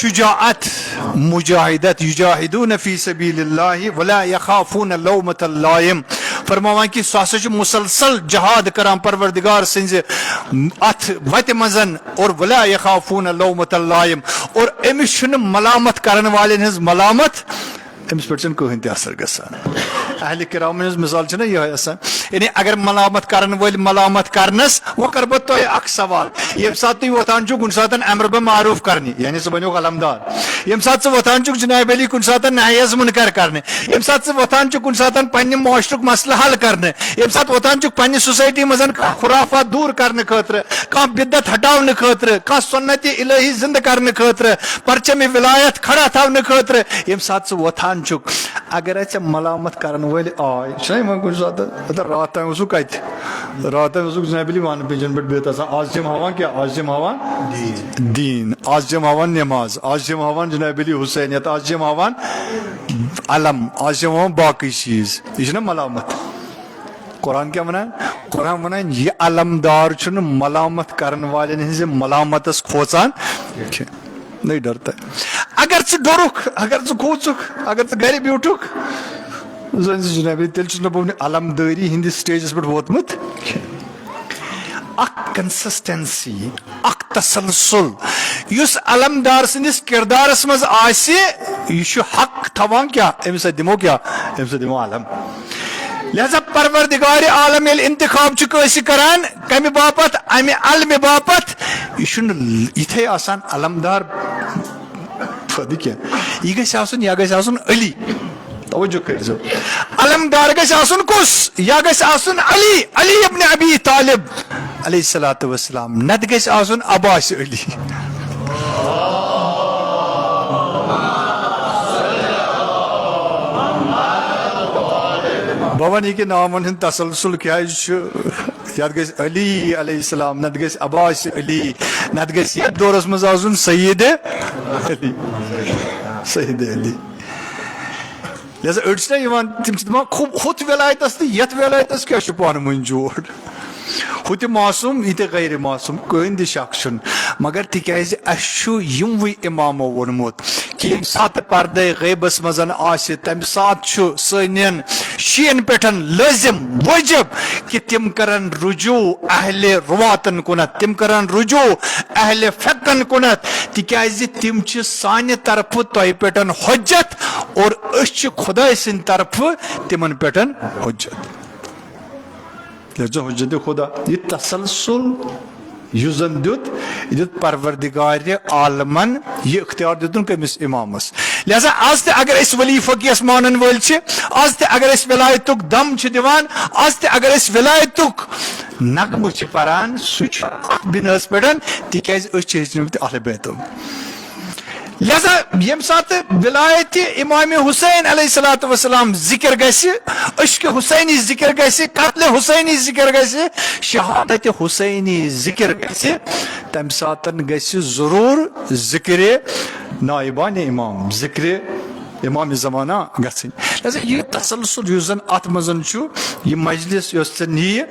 شجاعت مجاہدت یجاہدون فی سبیل اللہ ولا یخافون لومۃ اللائم فرماوان کہ سُہ ہسا چھُ مسلسل جہاد کران پروردگار سٕنزِ اتھ وتہِ منٛز اور ولا یخافون لومۃ اللائم اور أمِس چھُنہٕ ملامت کرن والٮ۪ن ہٕنٛز ملامت أمِس پٮ۪ٹھ چھُنہٕ کٕہٕنۍ تہِ اثر گژھان اہلِ کرامن ہٕنٛز مثال چھےٚ نا یِہوے آسان یعنی اگر ملامت کرن وٲلۍ ملامت کرنس وۄنۍ کرٕ بہٕ تۄہہِ اکھ سوال ییٚمہِ ساتہٕ تُہۍ وۄتھان چھِو کُنہِ ساتہٕ امر بالمعروف کرنہِ یعنی ژٕ بنیوکھ علمدار ییٚمہِ ساتہٕ ژٕ وۄتھان چھُکھ جناب علی کُنہِ ساتہٕ نہی از منکر کرنہِ ییٚمہِ ساتہٕ ژٕ وۄتھان چھُکھ کُنہِ ساتہٕ پننہِ معاشرُک مسلہٕ حل کرنہِ ییٚمہِ ساتہٕ وۄتھان چھُکھ پننہِ سوسایٹی منٛز کانٛہہ خُرافات دوٗر کرنہٕ خٲطرٕ کانٛہہ بدت ہٹاونہٕ خٲطرٕ کانٛہہ سُنت الہی زندٕ کرنہٕ خٲطرٕ پرچم ولایت کھڑا تھاونہٕ خٲطرٕ ییٚمہِ ساتہٕ ژٕ وۄتھان چھُکھ اگر ژےٚ ملامت کرن وٲلۍ آے چھُنہ یِوان کُنہِ ساتہٕ راتھ تام اوسُکھ کتہِ راتھ تام اوسُکھ جناب علی وانہٕ پِنجن پٮ۪ٹھ بِہِتھ آسان آز چھِ یِم ہاوان کیٛاہ آز چھِ یِم ہاوان دیٖن آز چھِ یِم ہاوان نٮ۪ماز آز چھِ یِم ہاوان جناب علی حُسینیت آز چھِ یِم ہاوان علم آز چھِ یِم ہاوان باقٕے چیٖز یہِ چھُنہ ملامت قرآن کیٛاہ وَنان قرآن وَنان یہِ علمدار چھُنہٕ ملامت کرن والٮ۪ن ہٕنٛزِ ملامتس کھوژان کینٛہہ نہیں ڈرتا اگر ژٕ ڈوٚرُکھ اگر ژٕ کھوٗژُکھ اگر ژٕ گرِ بیوٗٹھُکھ زن جناب تیٚلہِ چھُس نہٕ بہٕ وُنہِ علمدٲری ہٕنٛدِس سٹیجس پٮ۪ٹھ ووتمُت اکھ کنسسٹنسی اکھ تسلسل یُس علمدار سٕنٛدِس کردارس منٛز آسہِ یہِ چھُ حق تھاوان کیٛاہ أمِس سۭتۍ دِمو کیٛاہ أمِس سۭتۍ دِمو علم لہذا پروردگار عالم ییٚلہِ انتخاب چھُ کٲنٛسہِ کران کمہِ باپتھ امہِ علمہِ باپتھ یہِ چھُنہٕ یِتھے آسان علمدار فٲیدٕ کینٛہہ یہِ گژھِ آسُن یا گژھِ آسُن علی توجہ کٔرزیٚو علمدار گژھِ آسُن کُس یا گژھِ آسُن علی علی ابن ابی طالب علیہ الصلوۃ والسلام نتہٕ گژھِ آسُن عباس علی بہٕ وَنہٕ یہِ کہِ نامن ہُنٛد تسلسل کیٛازِ چھُ یتھ گژھِ علی علیہ السلام نتہٕ گژھِ عباس علی نتہٕ گژھِ یتھ دورس منٛز آسُن سعید علی سعید علی لہذا أڑۍ چھِنہ یِوان تِم چھِ دپان ہُتھ ولایتس تہٕ یتھ ولایتس کیٛاہ چھُ پانہٕ ؤنۍ جوڑ ہُہ تہِ معصوٗم یہِ تہِ غیر معصوٗم کٕہٕنۍ تہِ شک چھُنہٕ مگر تِکیازِ اَسہِ چھُ یِموٕے اِمامو ووٚنمُت کہِ ییٚمہِ ساتہٕ پردے غیبس منٛز آسہِ تمہِ ساتہٕ چھُ سانٮ۪ن شِین پٮ۪ٹھ لٲزِم وٲجِب کہِ تِم کرن رجوٗع اہلِ رواتن کُنتھ تِم کرن رجوٗع اہلِ فقن کُنتھ تِکیازِ تِم چھِ سانہِ طرفہٕ تۄہہِ پٮ۪ٹھ حُجت اور أسۍ چھِ خۄداے سٕنٛدِ طرفہٕ تِمن پٮ۪ٹھ حُجت لہذا حجت خدا یہ تسلسل یُس زن دیُت یہِ دیُت پروردگارِ عالمن یہِ اختیار دیُتُن کٔمِس امامس لہذا آز تہِ اگر أسۍ ولی فقیس مانن وٲلۍ چھِ آز تہِ اگر أسۍ ولایتُک دم چھِ دِوان آز تہِ اگر أسۍ ولایتُک نغمہٕ چھِ پران سُہ چھُ اتھ بِناہس پٮ۪ٹھ تِکیازِ أسۍ چھِ ہیٚچھنٲمٕتۍ اہلِ بیتو لہذا ییٚمہِ ساتہٕ ولایتِ امام حُسین علیہ الصلوۃ والسلام ذکر گژھِ عشقِ حُسینی ذکر گژھِ قتلِ حُسینی ذکر گژھِ شہادتِ حُسینی ذکر گژھِ تمہِ ساتہٕ گژھِ ضروٗر ذکرِ نائبانِ امام ذکرِ امامِ زمانہ گژھٕنۍ لہذا یہِ تسلسل یُس زن اتھ منٛز چھُ یہِ مجلس یۄس ژےٚ نِیہِ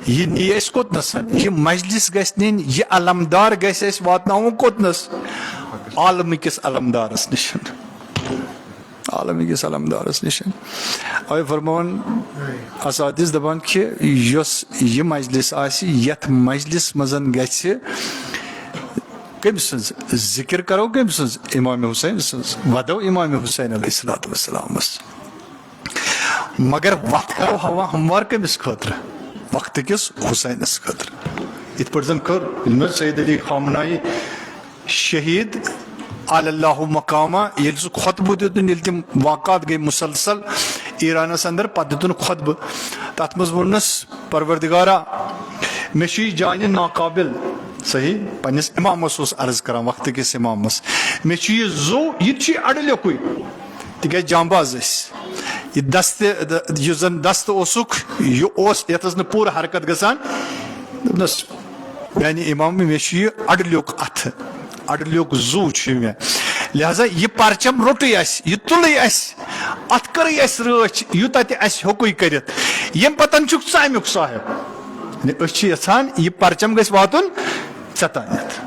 یہِ نِیہِ أسۍ کوٚتنس یہِ مجلس گژھِ نِنۍ یہِ علمدار گژھِ أسۍ واتناوُن کوٚتنس عالمٕکِس علمدارس نِش عالمٕکِس علمدارس نِش اوے فرماوان اساتِذ دپان کہِ یۄس یہِ مجلس آسہِ یتھ مجلس منٛز گژھِ کٔمۍ سٕنٛز ذکر کرو کٔمۍ سٕنٛز امام حُسین سٕنٛز ودو امام حُسین علیہ الصلوۃ والسلامس مگر وقت کرو ہوا ہموار کٔمِس خٲطرٕ وقتٕکِس حُسینس خٲطرٕ یِتھ پٲٹھۍ زن کٔر ییٚلہِ نہٕ سید علی خامنایی شہید علی اللہ مقامہ ییٚلہِ سُہ خۄطبہٕ دیُتُن ییٚلہِ تِم واقعات گٔے مُسلسل ایرانس اندر پتہٕ دیُتُن خۄطبہٕ تتھ منٛز ووٚننس پروردگارا مےٚ چھُ یہِ جانہِ ناقابل صحیح پننس امامس اوس عرض کران وقتٕکِس امامس مےٚ چھُ یہِ زو یہِ تہِ چھُ اڑٕ لیٚکھُے تِکیازِ جامباز ٲسۍ یہِ دستہٕ یُس زن دستہٕ اوسُکھ یہِ اوس یتھ ٲس نہٕ پوٗرٕ حرکت گژھان دوٚپنس میانہِ امام مےٚ چھُ یہِ اڑٕ لیٚوکھ اتھٕ اڑٕ لیٚوکھ زو چھُ مےٚ لہذا یہِ پرچم روٚٹُے اسہِ یہِ تُلٕے اسہِ اتھ کٔرٕے اسہِ رٲچھ یوٗتاہ تہِ اسہِ ہیوٚکُے کٔرِتھ ییٚمہِ پتن چھُکھ ژٕ امیُک صاحب أسۍ چھِ یژھان یہِ پرچم گژھِ واتُن ژےٚ تانٮ۪تھ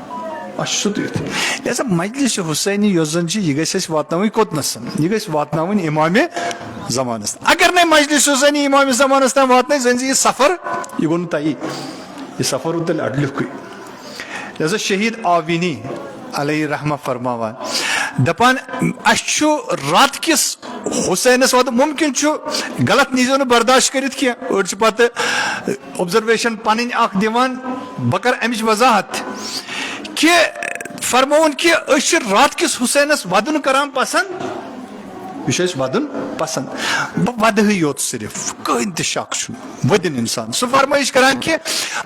لہذا مجلس حسینی یۄس زن چھِ یہِ گژھِ اَسہِ واتناوٕنۍ کوٚتنَس یہِ گژھِ واتناوٕنۍ امامِ زمانس اگر نہٕ مجلس حسینی امامِ زمانس تام واتنٲے زن زِ یہِ سفر یہِ گوٚو نہٕ طے یہِ سفر روٗد تیٚلہِ اڈلیُکھٕے لہذا شہید آوینی علیہ رحمہ فرماوان دپان اَسہِ چھُ رات کِس حسینس واتُن ممکن چھُ غلط نیٖزیو نہٕ برداشت کٔرِتھ کینٛہہ أڑۍ چھِ پتہٕ اوبزرویشن پنٕنۍ اکھ دِوان بہٕ کرٕ امِچ وضاحت کہ فرمووُن کہ أسۍ چھِ رات کِس حسینس ودُن کران پسنٛد یہِ چھُ اَسہِ ودُن پسنٛد بہٕ ودٕہٕے یوت صرف کٕہٕنۍ تہِ شک چھُنہٕ ودِن انسان سُہ فرمٲیش کران کہ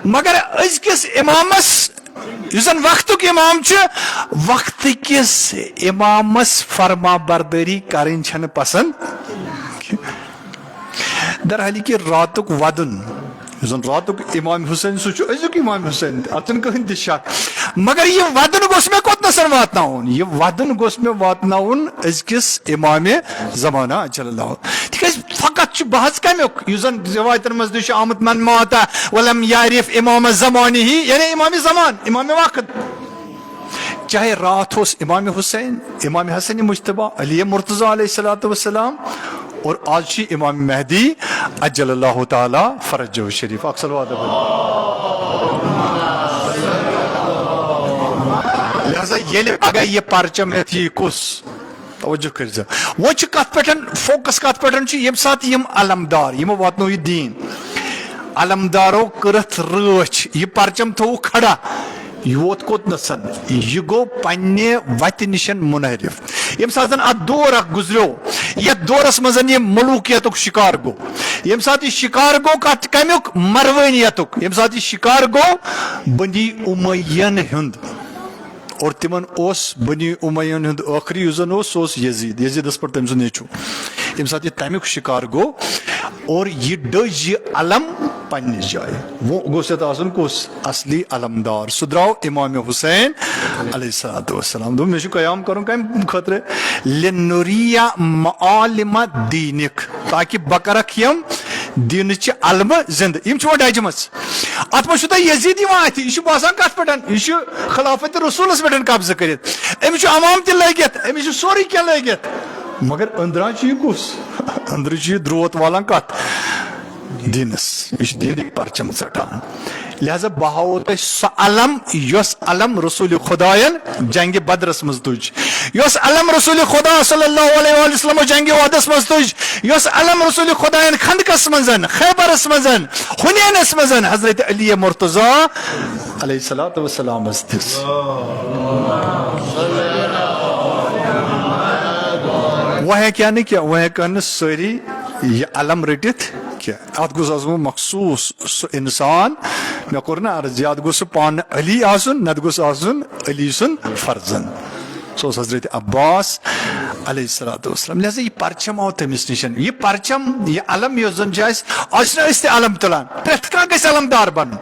مگر أزکِس امامس یُس زن وقتُک امام چھُ وقتٕکِس امامس فرما بردٲری کرٕنۍ چھنہٕ پسنٛد درحالہِ کہ راتُک ودُن یُس زن راتُک امام حسین سُہ چھُ أزیُک امام حسین اتھ چھُنہٕ کٕہٕنۍ تہِ شک مگر یہِ ودُن گوٚژھ مےٚ کوٚتنس واتناوُن یہِ ودُن گوٚژھ مےٚ واتناوُن أزکِس امامِ زمانہ اجل اللہ تِکیازِ فقط چھُ بحث کمیُک یُس زن رِوایتن منٛز تہِ چھُ آمُت من ماتا ولم یعرف امام زمانہ یعنی امام زمان امام وقت چاہے رات اوس امام حسین امام حسن مجتبیٰ علی مرتضیٰ علیہ الصلوۃ والسلام اور آج چھِ امام مہدی اجل اللہ تعالیٰ فرجہ شریف اکھ صلوات لہذا ییٚلہِ پگہہ یہِ پرچم ہیٚتھ یی کُس توجہ کٔرزِ وۄنۍ چھِ کتھ پٮ۪ٹھ فوکس کتھ پٮ۪ٹھ چھُ ییٚمہِ ساتہٕ یِم علمدار یِمو واتنو یہِ دیٖن علمدارو کٔرٕتھ رٲچھ یہِ پرچم تھوٚوُکھ کھڑا یہِ ووت کوٚتنس یہِ گوٚو پننہِ وتہِ نِش منحرف ییٚمہِ ساتہٕ زن اتھ دور اکھ گُزریو یتھ دورس منٛز یہِ ملوٗکیتُک شکار گوٚو ییٚمہِ ساتہٕ یہِ شکار گوٚو کتھ کمیُک مروٲنیتُک ییٚمہِ ساتہٕ یہِ شکار گوٚو بنی اُمیین ہُنٛد اور تمن اوس بنی اُمیین ہُنٛد ٲخری یُس زن اوس سُہ اوس یزید یزیدس پٮ۪ٹھ تٔمۍ سُنٛد نیٚچوٗ ییٚمہِ ساتہٕ یہِ تمیُک شکار گوٚو اور یہِ ڈٔج یہِ علم پننِس جایہِ وۄنۍ گوٚژھ یتھ آسُن کُس اصلی علمدار سُہ درٛاو امام حسین علیہ الصلوۃ والسلام دوٚپ مےٚ چھُ قیام کرُن کمہِ خٲطرٕ لِنُریہ معالِمَ دیٖنِک تاکہِ بہٕ کرکھ یِم دیٖنٕچہِ علمہٕ زندٕ یِم چھِ وۄنۍ ڈجمژٕ اتھ منٛز چھُو تۄہہِ یزید یِوان اتھِ یہِ چھُ باسان کتھ پٮ۪ٹھ یہِ چھُ خلافت رسوٗلس پٮ۪ٹھ قبضہٕ کٔرِتھ أمِس چھُ امام تہِ لٲگِتھ أمِس چھُ سورُے کینٛہہ لٲگِتھ مگر أنٛدرا چھُ یہِ کُس أنٛدرٕ چھُ یہِ درٛوت والان کتھ دیٖنس یہِ چھُ دیٖنٕکۍ پرچم ژٹان لہذا بہٕ ہاوو تۄہہِ سۄ علم یۄس علم رسول خۄداین جنگہِ بدرس منٛز تُج یۄس علم رسول خۄدا صلی اللہ علیہ وسلم جنگہِ احدس منٛز تُج یۄس علم رسول خۄداین خندقس منٛز خیبرس منٛز حُنینس منٛز حضرت علی مرتضیٰ علیہ الصلوۃ والسلامس دِژ وۄنۍ ہیٚکہِ نہٕ کینٛہہ وۄنۍ ہیٚکن نہٕ سٲری یہِ علم رٔٹِتھ کینٛہہ اتھ گوٚژھ آسُن مخصوٗص سُہ انسان مےٚ کوٚر نہ عرض یتھ گوٚژھ سُہ پانہٕ علی آسُن نتہٕ گوٚژھ آسُن علی سُنٛد فرزن سُہ اوس حضرت عباس علیہ الصلوۃ والسلام لہذا یہِ پرچم آو تٔمِس نِش یہِ پرچم یہِ علم یۄس زن چھِ اَسہِ آز چھِنہ أسۍ تہِ علم تُلان پرٮ۪تھ کانٛہہ گژھِ علمدار بنُن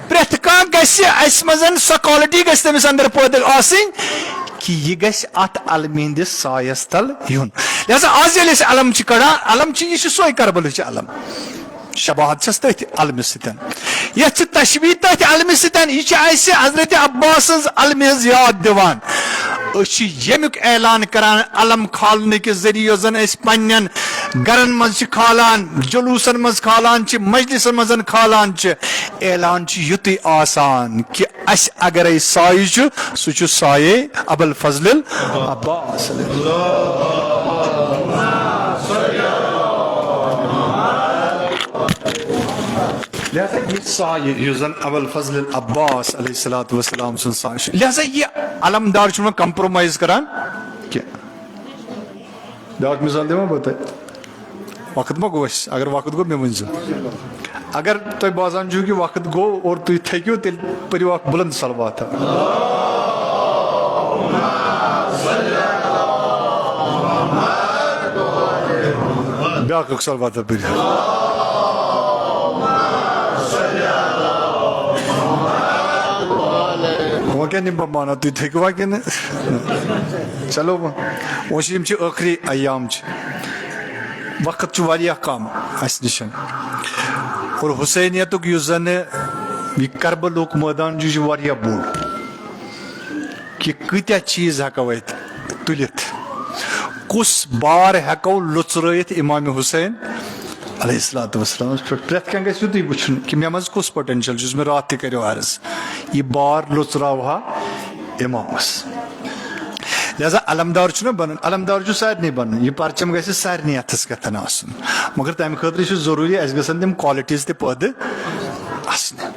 پرٮ۪تھ کانٛہہ گژھِ اسہِ منٛز سۄ کالٹی گژھِ تٔمِس انٛدر پٲدٕ آسٕنۍ کہ یہِ گژھِ اتھ علمہِ ہٕنٛدِس سایس تل یُن لہذا آز ییٚلہِ أسۍ علم چھِ کڑان علم چھِ یہِ چھِ سۄے کربلٕچ علم شباہت چھس تٔتھۍ علمہِ سۭتۍ یتھ چھِ تشبیہ تٔتھۍ علمہِ سۭتۍ یہِ چھِ اسہِ حضرت عباس سٕنٛز علمہِ ہٕنٛز یاد دِوان أسۍ چھِ ییٚمیُک اعلان کران علم کھالنہٕ کہِ ذٔریعہٕ یۄس زن أسۍ پننٮ۪ن گرن منٛز چھِ کھالان جلوٗسن منٛز کھالان چھِ مجلسن منٛز کھالان چھِ اعلان چھُ یُتُے آسان کہِ اسہِ اگرے سایہِ چھُ سُہ چھُ سایے ابوالفضل عباس لہذا یہ سایہ یُس زن ابوالفضل عباس علیہ الصلوۃ والسلام سُنٛد سایہ چھُ لہذا یہِ علمدار چھُنہٕ وۄنۍ کمپرومایز کران کینٛہہ بیاکھ مثال دِمہ بہٕ تۄہہِ وقت ما گوٚو اَسہِ اگر وقت گوٚو مےٚ ؤنۍزیو اگر تۄہہِ باسان چھُو کہِ وقت گوٚو اور تُہۍ تھٔکِو تیٚلہِ پٔرِو اکھ بُلند صلواتہ بیاکھ اکھ صلواتہ پٔرِو وۄنۍ کیٛاہ نِمہٕ بہٕ مانا تُہۍ تھٔکوا کِنہٕ چلو وۄنۍ چھِ یِم چھِ ٲخری ایام چھِ وقت چھُ واریاہ کم اسہِ نِش اور حسینیتُک یُس زن یہِ کربلُک مٲدان چھُ یہِ چھُ واریاہ بوٚڑ کہ کتیا چیز ہیکو تلت کس بار ہیکو لچرائت امام حسین علیہ الصلوۃ والسلام پریت کھانا گژھِ یُتُے وٕچھُن کہ مےٚ منٛز کُس پوٹینشل یُس مےٚ راتھ تہِ کریو عرض یہ بار لُژراوہا امامس لہذا علمدار چھُنہ بنُن علمدار چھُ سارنٕے بنُن یہ پرچم گژھِ سارنٕے اتھس کٮ۪تھن آسُن مگر تمہِ خٲطرٕ چھُ ضروٗری اَسہِ گژھن تِم کالٹیٖز تہِ پٲدٕ آسنہِ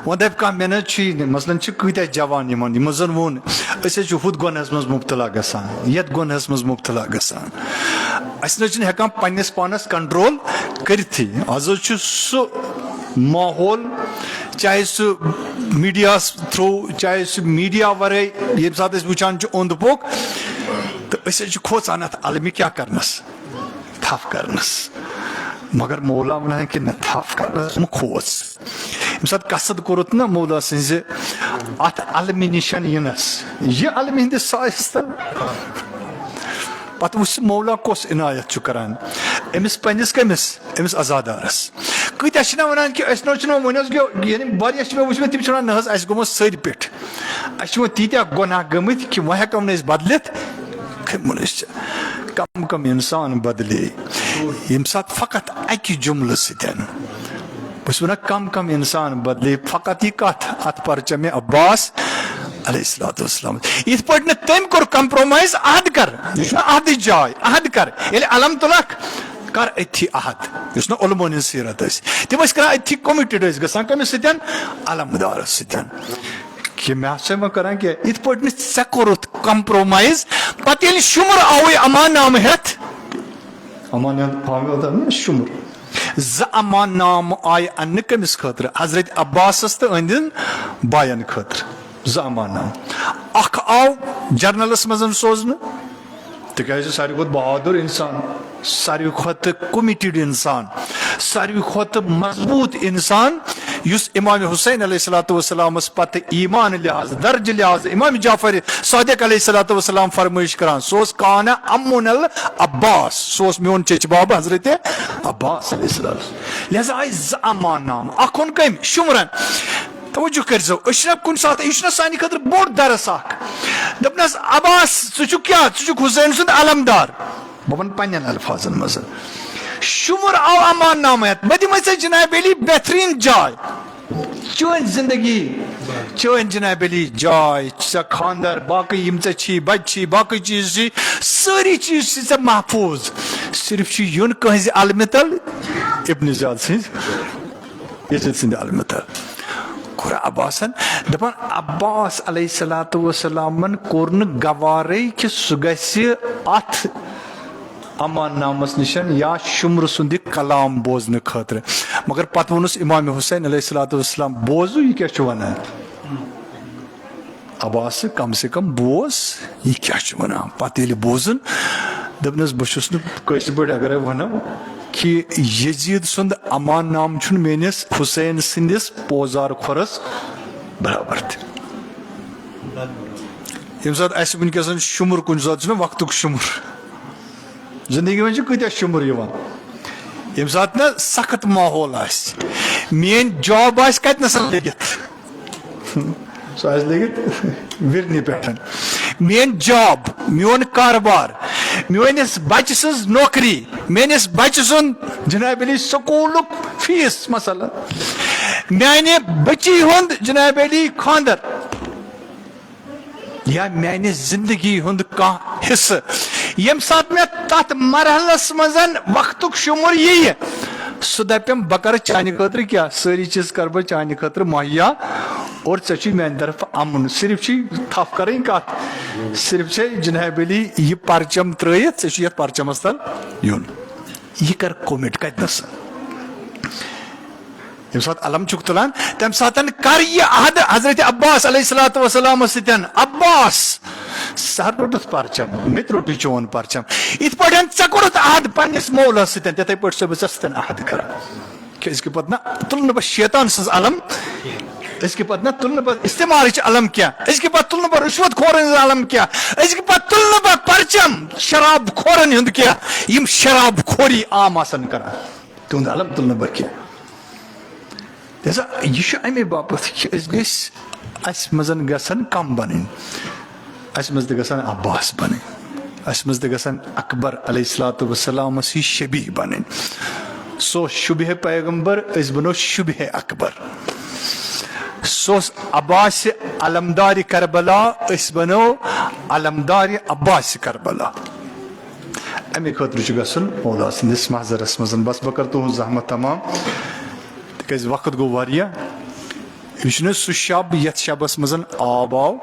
وۄنۍ دپہِ کانٛہہ مےٚ نہ حظ چھُیی نہٕ مثلاً چھِ کۭتیاہ جوان یِمو زن ووٚن أسۍ حظ چھِ ہُتھ گۄنہس منٛز مُبتلا گژھان یتھ گۄنہس منٛز مُبتلا گژھان أسۍ نہ حظ چھِنہٕ ہٮ۪کان پننِس پانس کنٹرول کٔرتھٕے آز حظ چھُ سُہ ماحول چاہے سُہ میٖڈیاہس تھروٗ چاہے سُہ میٖڈیا ورٲے ییٚمہِ ساتہٕ أسۍ وٕچھان چھِ اوٚنٛد پوٚک تہٕ أسۍ حظ چھِ کھوژان اتھ علمہِ کیٛاہ کرنس تھپھ کرنس مگر مولا ونان کہ نہ تھپھ کرنس مہ کھوژ ییٚمہِ ساتہٕ قصد کوٚرُتھ نا مولا سٕنزِ اتھ علمہِ نِشن یِنس یہِ علمہِ ہٕنٛدِس سایس تل پتہٕ وٕچھ مولا کۄس عنایت چھُ کران أمِس پننِس کٔمِس أمِس عزادارس کۭتیاہ چھِنہ ونان کہ أسۍ نہ حظ چھِنہٕ وۄنۍ حظ گوٚو یعنی واریاہ چھِ مےٚ وٕچھمٕتۍ تِم چھِ ونان نہ حظ اَسہِ گوٚمُت سٔرۍ پٮ۪ٹھ اَسہِ چھِ وۄنۍ تیٖتیاہ گۄناہ گٔمٕتۍ کہ وۄنۍ ہٮ۪کو نہٕ أسۍ بدلِتھ مٔنِشہِ کم کم انسان بدلے ییٚمہِ ساتہٕ فقط اکہِ جملہٕ سۭتۍ بہٕ چھُس ونان کم کم انسان بدلے فقط یہِ کتھ اتھ پرچمہِ عباس علیہ الصلوۃ والسلام یِتھ پٲٹھۍ نہٕ تٔمۍ کوٚر کمپرومایز عہد کر یہِ چھُنہ عہدٕچ جاے عہد کر ییٚلہِ علم تُلکھ کر أتھی عہد یُس نہٕ علمون ہٕنٛز سیرت ٲسۍ تِم ٲسۍ کران أتھی کومِٹِڈ ٲسۍ گژھان کٔمِس سۭتۍ علمدارس سۭتۍ کہ مےٚ ہسا چھِ وۄنۍ کران کینٛہہ یِتھ پٲٹھۍ نہٕ ژےٚ کوٚرُتھ کمپرومایز پتہٕ ییٚلہِ شُمر آوُے امان نامہٕ ہٮ۪تھ امان شُمر زٕ امان نامہٕ آیہِ اننہٕ کٔمِس خٲطرٕ حضرت عباسس تہٕ أہنٛدٮ۪ن باین خٲطرٕ زٕ امان نامہٕ اکھ آو جرنلس منٛز سوزنہٕ تِکیٛازِ ساروی کھۄتہٕ بہادُر انسان ساروی کھۄتہٕ کومِٹِڈ انسان ساروی کھۄتہٕ مضبوٗط انسان یُس امام حسین علیہ الصلوۃ والسلامس پتہٕ ایمان لحاظ درجہ لحاظ امام جعفر صادق علیہ الصلوۃ والسلام فرمٲیش کران سُہ اوس کانہ امُن العباس سُہ اوس میون چچہِ باب حضرت عباس علیہ السلام لہذا آیہِ زٕ امان نامہٕ اکھ اوٚن کٔمۍ شُمرن توجہ کٔرزیو أسۍ چھِنہ کُنہِ ساتہٕ یہِ چھُنہ سانہِ خٲطرٕ بوٚڑ درس اکھ دوٚپُن حظ عباس ژٕ چھُکھ کیٛاہ ژٕ چھُکھ حسین سُنٛد علمدار بہٕ ونہٕ پننٮ۪ن الفاظن منٛز شُمر آو امان نامہٕ ہٮ۪تھ بہٕ دِمے ژےٚ جناب علی بہتریٖن جاے چٲنۍ زندگی چٲنۍ جناب علی جاے ژےٚ خاندر باقٕے یِم ژےٚ چھی بچہِ چھی باقٕے چیٖز چھی سٲری چیٖز چھی ژےٚ محفوٗظ صرف چھُ یُن کٲنٛسہِ علمہِ تل ابن زیاد سٕنٛزِ یزید سٕنٛدِ علمہِ تل کوٚر عباسن دپان عباس علیہ الصلوۃ والسلامن کوٚر نہٕ گوارے کہِ سُہ گژھِ اتھ امان نامس نِشن یا شُمرٕ سُنٛد یہِ کلام بوزنہٕ خٲطرٕ مگر پتہٕ ووٚنُس امام حسین علیہ الصلوۃ والسلام بوزو یہِ کیٛاہ چھُ ونان عباس کم سے کم بوز یہِ کیٛاہ چھُ ونان پتہٕ ییٚلہِ بوزُن دوٚپنس بہٕ چھُس نہٕ کٲشِر پٲٹھۍ اگرے ونو کہ یزید سُنٛد امان نام چھُنہٕ میٲنِس حسین سٕنٛدِس پوزار کھۄرس برابر تہِ ییٚمہِ ساتہٕ اسہِ ؤنکیٚس شُمر کُنہِ ساتہٕ چھُنہ وقتُک شُمر زندگی منٛز چھِ کۭتیاہ شُمر یِوان ییٚمہِ ساتہٕ نہٕ سخت ماحول آسہِ میٲنۍ جاب آسہِ کتنس لٔگِتھ سُہ آسہِ لٔگِتھ وِرنہِ پٮ۪ٹھ میٲنۍ جاب میون کاربار میٲنِس بچہِ سٕنٛز نوکری میٲنِس بچہِ سُنٛد جناب علی سکوٗلُک فیٖس مثلاً میانہِ بچی ہُنٛد جناب علی خاندر یا میانہِ زندگی ہُنٛد کانٛہہ حصہٕ ییٚمہِ ساتہٕ مےٚ تتھ مرحلس منٛز وقتُک شُمر یِیہِ سُہ دپیم بہٕ کرٕ چانہِ خٲطرٕ کیٛاہ سٲری چیٖز کرٕ بہٕ چانہِ خٲطرٕ مہیا اور ژےٚ چھُے میانہِ طرفہٕ امُن صرف چھُے تھپھ کرٕنۍ کتھ صرف چھے جناب علی یہِ پرچم ترٲیِتھ ژےٚ چھُ یتھ پرچمس تل یُن یہِ کر کومِٹ کتنس ییٚمہِ ساتہٕ علم چھُکھ تُلان تمہِ ساتہٕ کر یہِ عہد حضرت عباس علیہ الصلوۃ والسلامس سۭتۍ عباس ژٕ روٚٹُتھ پرچم مےٚ تہِ روٚٹُے چون پرچم یِتھ پٲٹھۍ ژےٚ کوٚرُتھ عہد پننِس مولس سۭتۍ تِتھے پٲٹھۍ چھُسے بہٕ ژےٚ سۭتۍ عہد کران کیازِ کہِ پتہٕ نہ تُلہٕ نہٕ بہٕ شیطان سٕنٛز علم أزکہِ پتہٕ نہ تُلہٕ نہٕ بہٕ استعمالٕچ علم کینٛہہ أزکہِ پتہٕ تُلہٕ نہٕ بہٕ رُشوت کھورن ہٕنٛز علم کینٛہہ أزکہِ پتہٕ تُلہٕ نہٕ بہٕ پرچم شراب کھورن ہُنٛد کینٛہہ یِم شراب خوری عام آسن کران تِہُنٛد علم تُلہٕ نہٕ بہٕ کینٛہہ لہذا یہِ چھُ امے باپتھ کہِ أسۍ گٔژھۍ اسہِ منٛز گژھن کم بنٕنۍ اس مز تہ گژھن عباس بنٕنۍ اس مز تہ گژھن اکبر علیہ الصلوۃ والسلام ہی شبیہ بنٕنۍ سو شبہ پیغمبر اس بنو شبہ اکبر سوس عباس علمدار کربلا اس بنو علمدار عباس کربلا امی خاطر گھن مولا سندس محضرس مز بس بہ کر تہذ زحمت تمام تکیاز وقت گو واریاہ یہ سہ شب یتھ شبس مز آب آو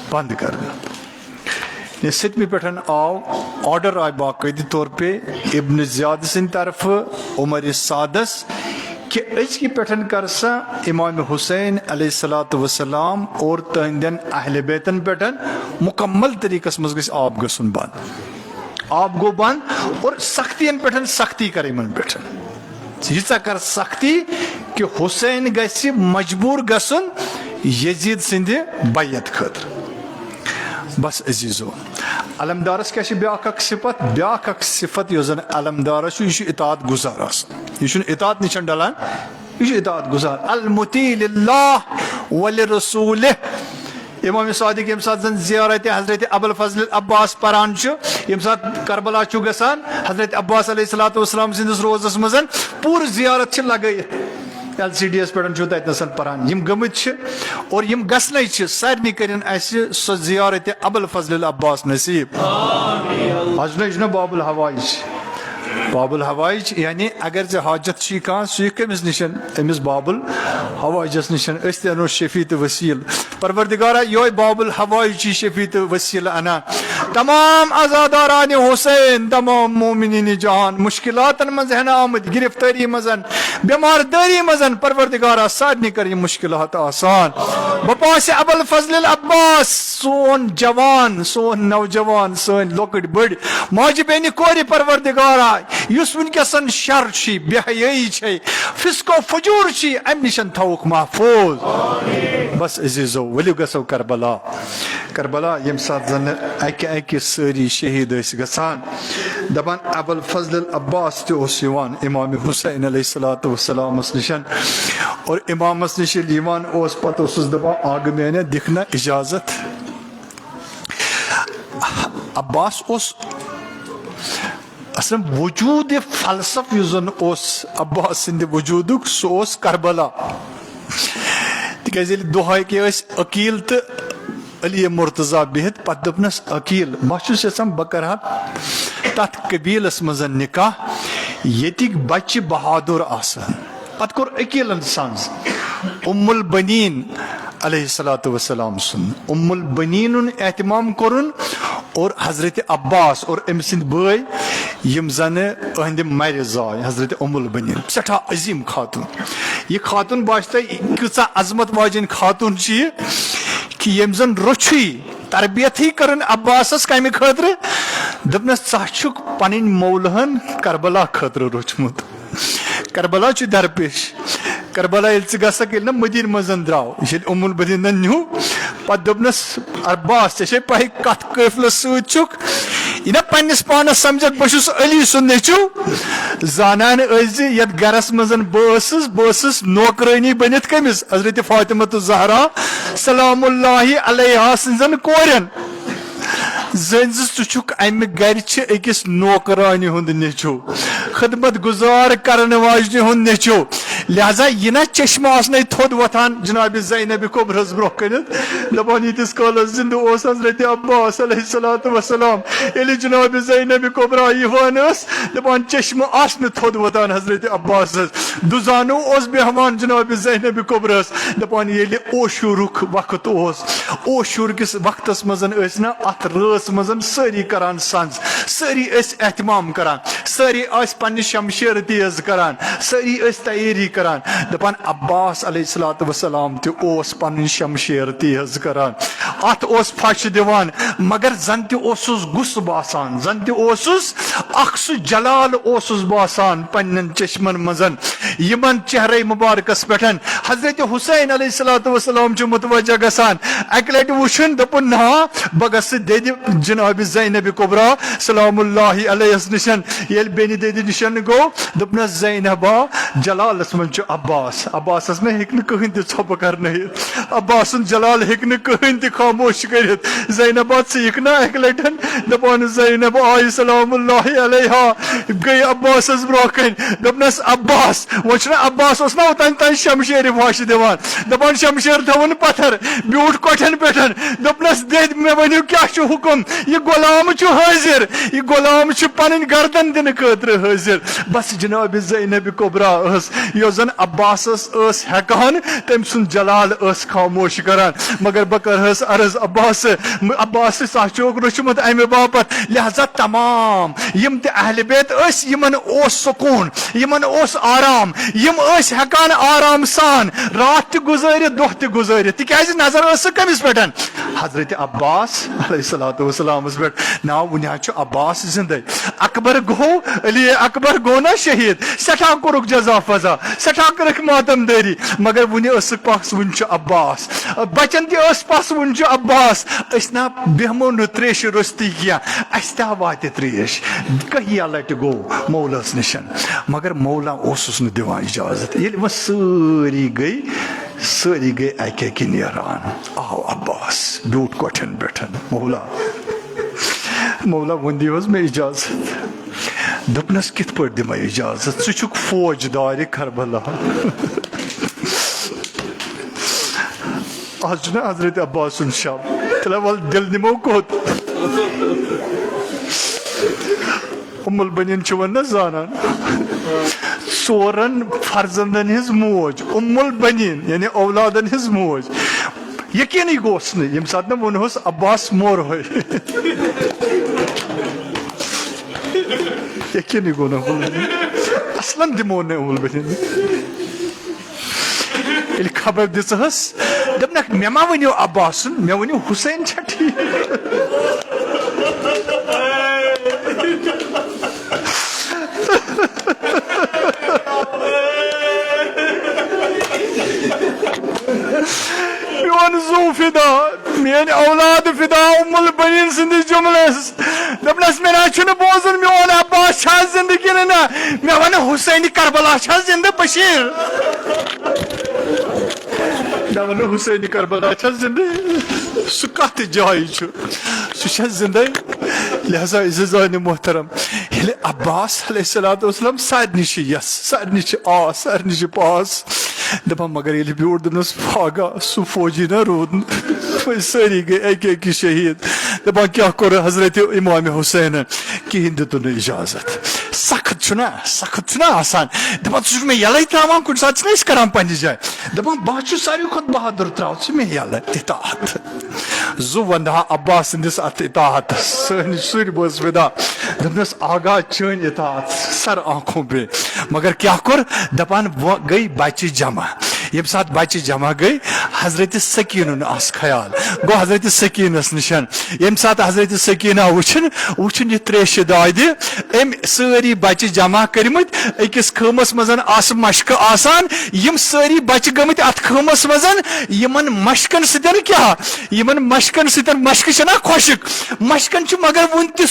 بند کرنے ستمہ پہ آو آرڈر آئی باقاعدہ طور پہ ابن زیاد سند طرف عمر سادس کہ ازکہ پہ کر سا امام حسین علیہ الصلوۃ والسلام اور تہندین اہل بیتن پہ مکمل طریقس مز گژھِ آب گژھن بند آب گو بند اور سختین پہ سختی کر ان پہ ییژا کر سختی کہ حسین گژھِ مجبور گژھن یزید سند بیعت خاطر بس عزیزو علمدارس کیا بیاکھ اکھ صفت بیاکھ اکھ صفت یس زن علمدارس یہ اطاعت گزار یہ اطاعت نش ڈلان یہ اطاعت گزار المطیع للہ ولرسولہ امام صادق یم سات زن زیارت حضرت ابوالفضل عباس پران یم سات کربلا گژھان حضرت عباس علیہ الصلوۃ والسلام سندس روزس مز پور زیارت لگائت LCDS پہ تتنسن پران یم گمت اور یم گھن سارے کرن سو زیارت ابوالفضل عباس نصیب حضرت باب الحوائج باب الحوائج یعنی اگر ژے حاجت چھی کان سہ کمس نشن امس باب الحوائجس نشن اس تہ انو شفیع تو وسیل پروردگارا یہ باب الحوائج شفیع تو وسیل انا تمام عزاداران حسین تمام مومنین جہان مشکلات مز ہیں آمد گرفتاری مزن بیمار داری مزن پروردگارا سارے کر یہ مشکلات آسان بپاس ابوالفضل العباس سون جوان سون نوجوان سن لکٹ بڑ ماجہ بین کور پروردگارا یس ونکسن شر چھ بے حیائی چھ فسق و فجور چھ ام نشن تھوک محفوظ بس عزیزو ولو گسو کربلا کربلا یم سات زن اکہ ساری شہید گژھان دپان ابوالفضل العباس تہ امام حسین علیہ الصلوۃ والسلام نشن اور امامس نش پتہ دپان آگ میں دکھنا اجازت عباس اصل وجود فلسف یس زن عباس سند وجود سہ کربلا تکیاز دہے کہ عقیل تو علی مرتضی بہت پتہ دپنس عقیل بہ یژھان بہ کرہا تت قبیلس مز نکاح یتک بچہ بہادر آسان پتہ کور عقیلن سانز ام البنین علیہ الصلوۃ والسلام سن ام البنین اہتمام کورن اور حضرت عباس اور ام سند بھائی یم زن اہند مر زائے حضرت ام البنین سٹھا عظیم خاتون یہ خاتون باستے کیژا عظمت واجن خاتون یہ کہ یم زن رچھی تربیت ہی کرن عباسس کمہ خاطر دپنس ژٕ چھُکھ پنٕنۍ مولہن کربلا خاطر روچمت کربلا چھ درپیش کربلا یل ژٕ گژھکھ ییٚلہِ نہ مدیٖنہ منٛز درٛاو ییٚلہِ ام البنین نیوٗ پتہٕ دوٚپنس عباس ژےٚ چھے پاے کتھ قٲفلس سۭتۍ چھُکھ یہ نا پنس پانس سمجھک بہٕ علی سُنٛد نیٚچوٗ زانان ٲسۍ زِ یتھ گرس منٛز بہٕ ٲسٕس نوکرٲنی بٔنِتھ کٔمِس حضرت فاطمۃ الزہرا سلام اللہ علیہا سٕنٛزن کورٮ۪ن زٲنۍ زِ ژٕ چھُکھ امہِ گرِچہِ أکِس نوکرانہِ ہُنٛد نیٚچوٗ خدمت گزار کرن واجنہِ ہُنٛد نیٚچوٗ لہذا یہ نا چشمہ آسنے تھود وتھان جناب زینب کبرس برونٛہہ کنتھ دپان ییٖتِس کالس زندٕ اوس حضرت عباس علیہ الصلوۃ والسلام ییٚلہِ جناب زینب کبرا یِوان ٲس دپان چشمہ آس نہٕ تھود وتھان حضرت عباسس دُزانو اوس بیہوان جناب زینب کبرس دپان ییٚلہِ اوشورُک وقت اوس اوشور کِس وقتس منٛز ٲسۍ نا اتھ رٲژ منٛز سٲری کران سنٛز سٲری ٲسۍ احتمام کران سٲری ٲسۍ پننہِ شمشیر تیز کران سٲری ٲسۍ تیٲری کران دپان عباس علیہ الصلوۃ والسلام تہ اوس پنن شمشیر تیز کران ات اوس پھش دِوان مگر زن تہ اوسُس غُصہٕ باسان زن تہ اوسُس اکھ سُہ جلال اوسُس باسان پننٮ۪ن چشمن منٛز یمن چہرے مبارکس پٮ۪ٹھ حضرت حسین علیہ الصلوۃ والسلام چھُ متوجہ گژھان اکہِ لٹہِ وٕچھُن دوٚپُن نا بہٕ گژھٕ دٮ۪دِ جناب زینب کبرا سلام اللہ علیہس نِش یل بینی ددی نشن گو دپنس زینبا جلالس من عباس عباسس میں ہیکن کہین تہ ژھوپ کرن عباس جلال ہیکن کہین تہ خاموش کرت زینبا ژیک نا اک لٹن دپان زینب آئی سلام اللہ علیہا گئی عباسس برو کن دپنس عباس وچنا عباس اس نا اوتان تان شمشیر واش دیوان دپان شمشیر تھون پتھر بیوٹ کوٹھن پٹھن دپنس دید میں ونیو کیا چھ حکم یہ غلام چھ حاضر یہ غلام چھ پنن گردن دن خاطر حاضر بس جناب زینب کبرا اس یو زن عباس اس ہیکان تم سن جلال اس خاموش کران مگر بکر ہس عرض عباس عباس ساچوک رچمت امہ باپت لہذا تمام یم تہ اہل بیت اس یمن اوس سکون یمن اوس آرام یم اس ہیکان آرام سان رات تہ گزارت دہ تہ گزارت تکیاز نظر اس کمس پٹن حضرت عباس علیہ الصلوۃ والسلام اس پٹ نا ونیا چھ عباس زندہ اکبر گو علی اکبر گو نا شہید سٹھا کورک جزا فضا سٹھا کرک ماتم داری مگر ون اس پاس ون چھ عباس بچن تہ اس پاس ون چھ عباس اس نا بہمو ن تریش رستی کیا اس تا وات تریش کہیا لٹ گو مولاس نشن مگر مولا اوسس ن دیوان اجازت یل وہ ساری گئی اکہ کی نیران آو عباس بیوٹ کوٹھن بیٹھن مولا ون دیوس میں اجازت دپنس کت پہ دم اجازت ژٕ فوج دار کربلا آج نا حضرت عباس سن شب تلا ول دل نمو کوت ام البنین ون زانان ژورن فرزندن ہز موج ام البنین یعنی اولادن ہز موج یقینی گوس یم سات نا ونہس عباس مور ہوئے یقینی گو نا اصلا دمو نا ام البنین یل خبر دس دپنک مے ما ونیو عباس مے ونیو حسین چھا ٹھیک میون زو فدا میان اولاد فدا ام البنین سندی جملس دپنس مے نا چھن بوزن میون عباس چھا زندہ کن نا مے ون حسین کربلا چھا زندہ بشیر مے ون حسین کربلا چھا زندہ سہ کت جائے سہ چھا زندہ لہذا عزیزان محترم یل عباس علیہ الصلوۃ والسلام سارنی یس سارنی آس سارنی پاس دپان مگر یل بیوٹ دنس پاگا سہ فوجی نہ رود ساری گئی اکہ اکہ شہید دپان کیا کور حضرت امام حسین کہین دتن اجازت سخت چھنا آسان دپان ژٕ مے یلے تراوان کن سات چھِ کران پنہ جائے دپان بہ چھُس ساروی کھۄتہٕ بہادر تراو ژٕ مے یلے اطاعت زو وندہا عباس سندس ات اطاعت سٲنۍ شُرۍ بٲژ فدا دپنس آگاہ چٲنۍ اطاعت سر آنکھوں پہ مگر کیا کور دپان گئی بچہ جمع یم سات بچہ جمع گئی حضرت سکینن آس خیال گو حضرت سکینس نشن یم سات حضرت سکینہ وچن یہ تریش دادِ ام ساری بچہ جمع کرمت اکس خیمس مزن آس مشک آسان یم ساری بچہ گمت ات خیمس مزن یمن مشکن ستن کیا یمن مشکن ستن مشک چھنا خشک مشکن چھ مگر ون تہ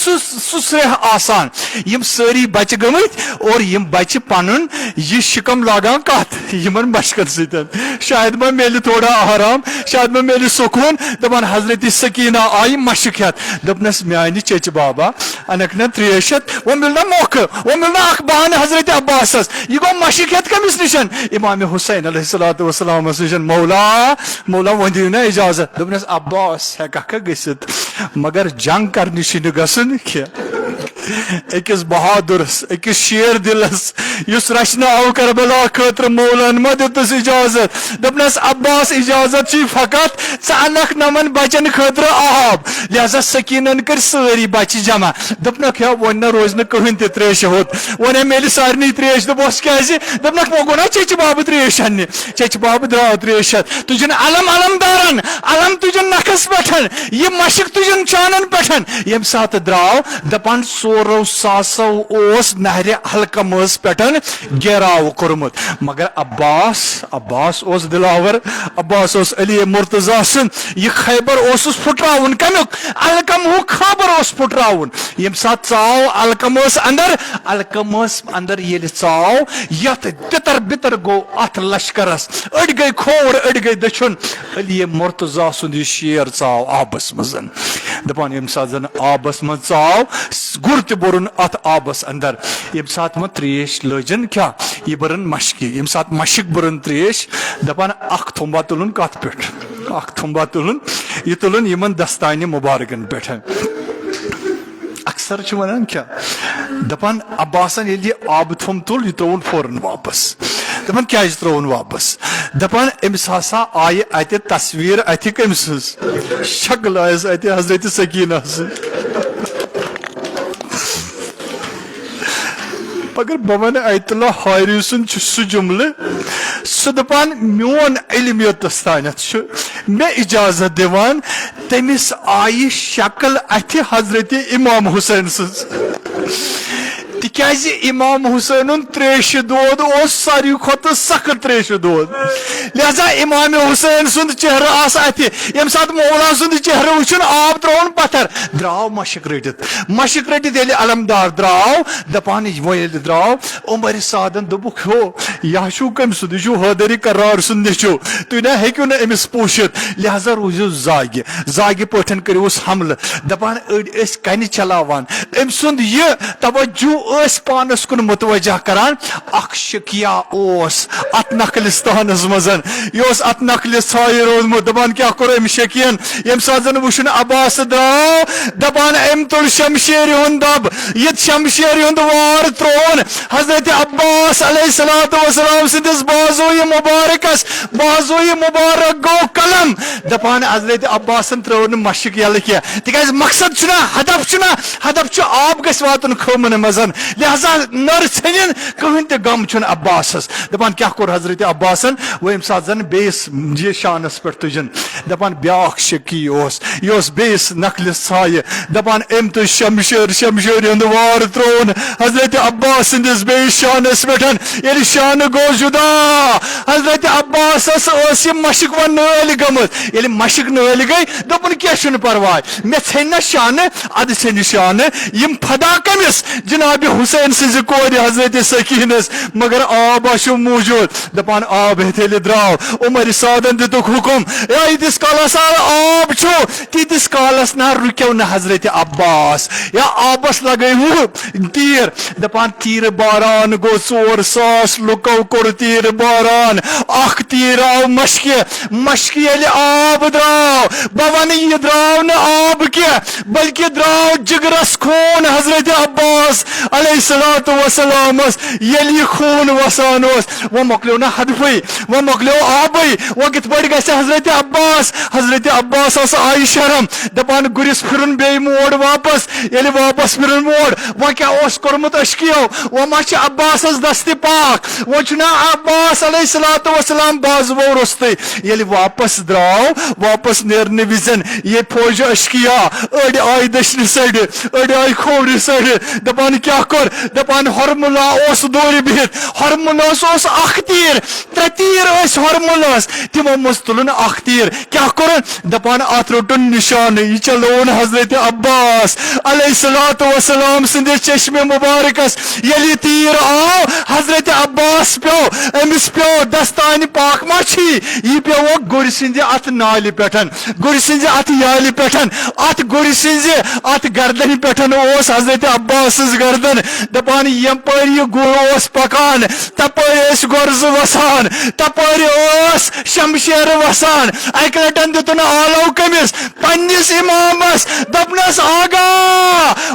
سرہ آسان یم ساری بچہ گمت اور یم بچہ پنن یہ شکم لاگان کت یمن مشکن ستن شاید ما میل تھوڑا آرام شاید ما میل سکون دپان حضرت سکینہ آئی مشک ہیت دپنس میانہ چچ بابا انک نا تریشت وہ ملنا موقع وہ ملنا اخ بہان حضرت عباس یہ گو مشک ہیت کمس نشن امام حسین علیہ الصلوۃ والسلام نشن مولا ون نا اجازت دپنس عباس ہیکا گژھت مگر جنگ کرنہ چھ گژھن کی اکس بہادرس اکس شیر دلس اس رچنہ آو کربلا خاطر مولان ما دتس اجازت دپنس عباس اجازت چھ فقط ژٕ نمن بچن خاطر آب لہذا سکینن کر ساری بچہ جمع دپنک ہیا ون نہ روز نہ کہین تہ تریش ہوت ون میل سارنی تریش دپس کیاز دپنک وہ گو نا چچ باب تریش انہ چچ باب درا تریش تجن علم دارن علم تجن نکھس پٹھن یہ مشک تجن چانن پٹھن یم سات دراو دپان ساسو اوس نہر حلقمس پہ گیراو کورمت مگر عباس اوس دلاور عباس اوس علی مرتضی سن یہ خیبر اوسس پھٹراون کمیک علقم ہو خبر اوس پھٹراون یم سات ژاو علقمس اندر یل ژاو یت تتر بتر گو ات لشکرس اڑ گئی کھور اڑ گئی دچن علی مرتضی سند شیر ژاو آبس مزن دپان یم سات زن آبس من ژاو گر تہ برن ات آبس اندر یم سات من تریش لجن کیا یہ برن مشکی یم سات مشک برن تریش دپان اخ تھمبا تلن کت پہ اخ تھمبا تلن یہ تلن یمن دستانہ مبارکن پہ اکثر ونان کیا دپان عباسن یل یہ آب تھم تل یہ ترون فورن واپس دپان کیا ترون واپس دپان امس ہسا آئی اتہ تصویر اتہ کم سز شکل آیس اتہ حضرت سکینہ مگر بہ ون آیت اللہ حاری سن سہ جملہ سہ دپان میون علم یوتس تانت مے اجازت دیوان تمس آئی شکل اتہ حضرت امام حسین سز تکیازِ امام حسین تریش دود اس ساری کھت سخت تریش دود لہذا امام حسین سند چہرہ آس اتہ یم سات مولا سند چہرہ وچن آب ترون پتھر دراو مشک رٹت یل علمدار دراو دپان یل دراو عمر سعدن دبک ہو یہ چھو کم سند یہ چھو حیدری کرار سند نیچو تھی نہ ہیکو نہ امس پوشت لہذا روزو زاگہ پٹھن کروس حملہ دپان اڑ اس کن چلاوان ام سند یہ توجہ اس پانس کن متوجہ کران اخ شکیا اوس ات نقلستانس مزن یہ ات نقل ثائے روزمت دپان کیا کور ام شکین یم سات زن وچن عباس دراو دپان ام تل شمشیر ہند دب یہ شمشیر ہند وار ترون حضرت عباس علیہ الصلوۃ والسلام سندس بازوی مبارکس بازوی مبارک گو قلم دپان حضرت عباسن ترون مشک یل کیا تکیاز مقصد چھنا ہدف چھ آب گژھِ واتن کھومن مزن لہذا نر ژھنن کہین تہ غم چھن عباسس دپان کیا کور حضرت عباسن وہ یم سات زن بیس یہ شانس پہ تجن دپان بیاکھ شکی اوس یہ بیس نقل ثائے دپان ام تو شمشیر ہند وار ترون حضرت عباس سندس بیس شانس پہ یل شان گو جدا حضرت عباسس اس مشک و نل گمت یل مشک نل گئی دپن کیا چھن پرواے مے ژھن شان اد ژھن شان یم فدا کمس جناب حسین سز کور حضرت سکینس مگر آب آشو موجود دپان آب ہتھیل دراو عمر سعدن دتک حکم یتس کالس آب چھو تیتس کالس نہ رکیو نہ حضرت عباس یا آبس لگیو تیر دپان تیر باران گو 4 ساس لکو کور تیر باران اخ تیر آو مشک یل آب دراو بون یہ دراو نہ آب کی بلکہ دراو جگرس خون حضرت عباس علیہ الصلوۃ والسلام یل یہ خون وسان وہ مکلیو نا ہدفی وہ مکلیو آبی وہ کت پہ گھس حضرت عباس آئی شرم دپان گرس پھرن بی موڑ واپس یل واپس پھرن موڑ وہ کیا کورمت اشکیو وہ ما عباس دست پاک وہ چھنا عباس علیہ الصلوۃ والسلام بازو رستے یل واپس دراو واپس نیرنے وزن یہ فوج اشکیا اڑ آئی دشن سڑ اڑ آئی کھوڑ سڑ دپان کیا کور دپان ہرملا اس دور بہت ہرملس اس اخ تیر 3 تیر اس ہرملس تمو مستلن اخ تیر کیا کور دپان ات روٹن نشان یہ چلون حضرت عباس علیہ الصلوۃ والسلام سند چشم مبارکس یلی تیر آو حضرت عباس پیو امس پیو دستان پاک مچھی یہ پیو گر سند ات نال پٹھن گر سند ات یال پٹھن ات گر سند ات گردن پٹھن اس حضرت عباس گردن دپان یم پر یہ گر اس پکان تپر اس گرز وسان تپر اس شمشیر وسان اک لٹن دتن آلو کمس پنس امامس دپنس آگا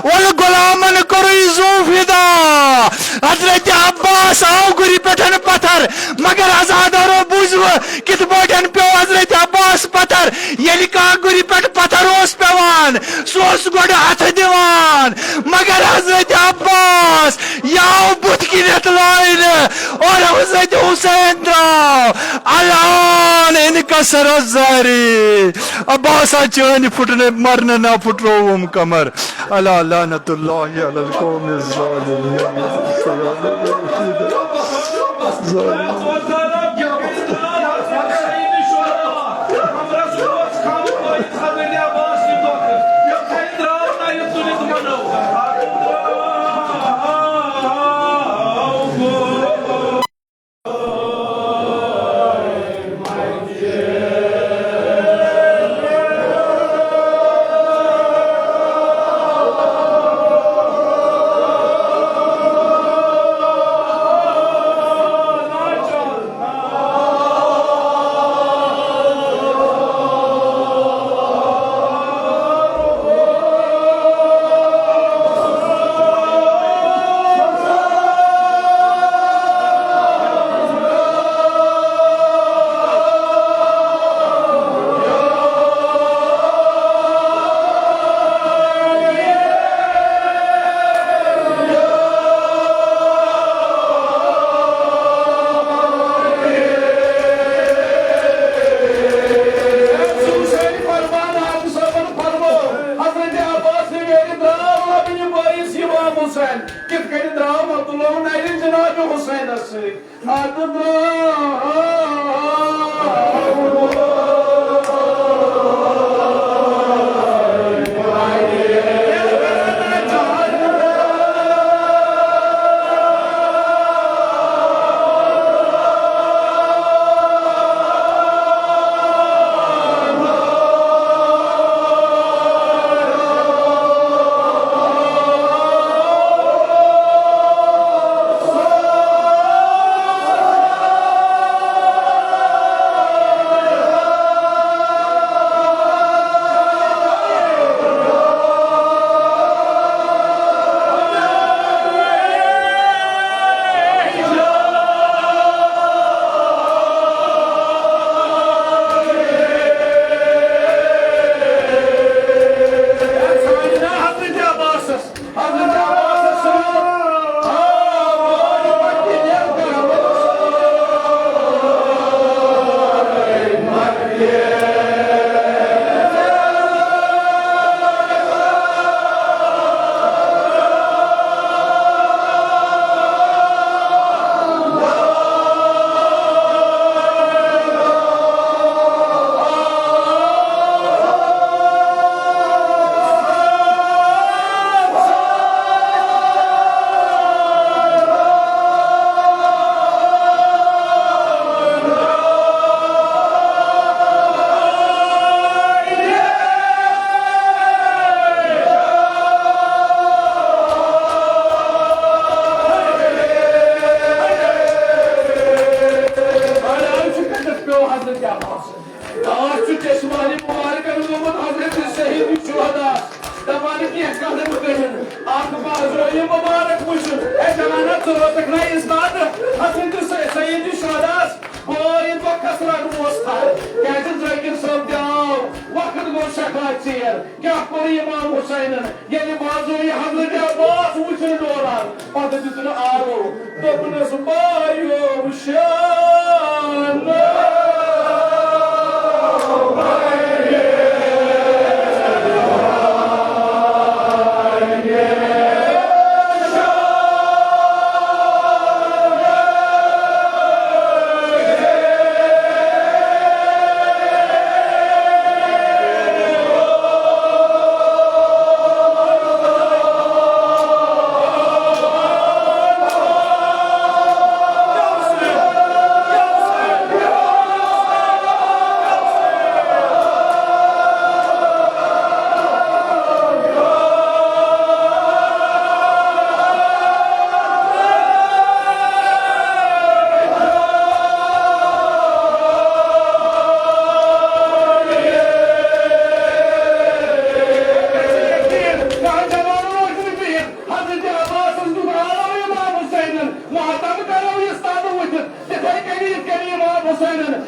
ول غلامن کرئی زو فدا حضرت عباس آو گری پٹھن پتھر مگر آزادارو بوزو کت پٹھن پیو حضرت عباس پتھر یل کا گری پٹ پتھر اس پیوان سوس گڈ ہاتھ دیوان مگر حضرت عباس یاو بت کنت لائن اور حضرت حسین درو الان انکسر الظہری عباس چین پھٹنے مرنے نہ پھٹروم کمر الا لعنت اللہ علی القوم الظالمین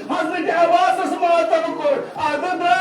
Hazreti Abbas'ın muhatabı kur. Adı da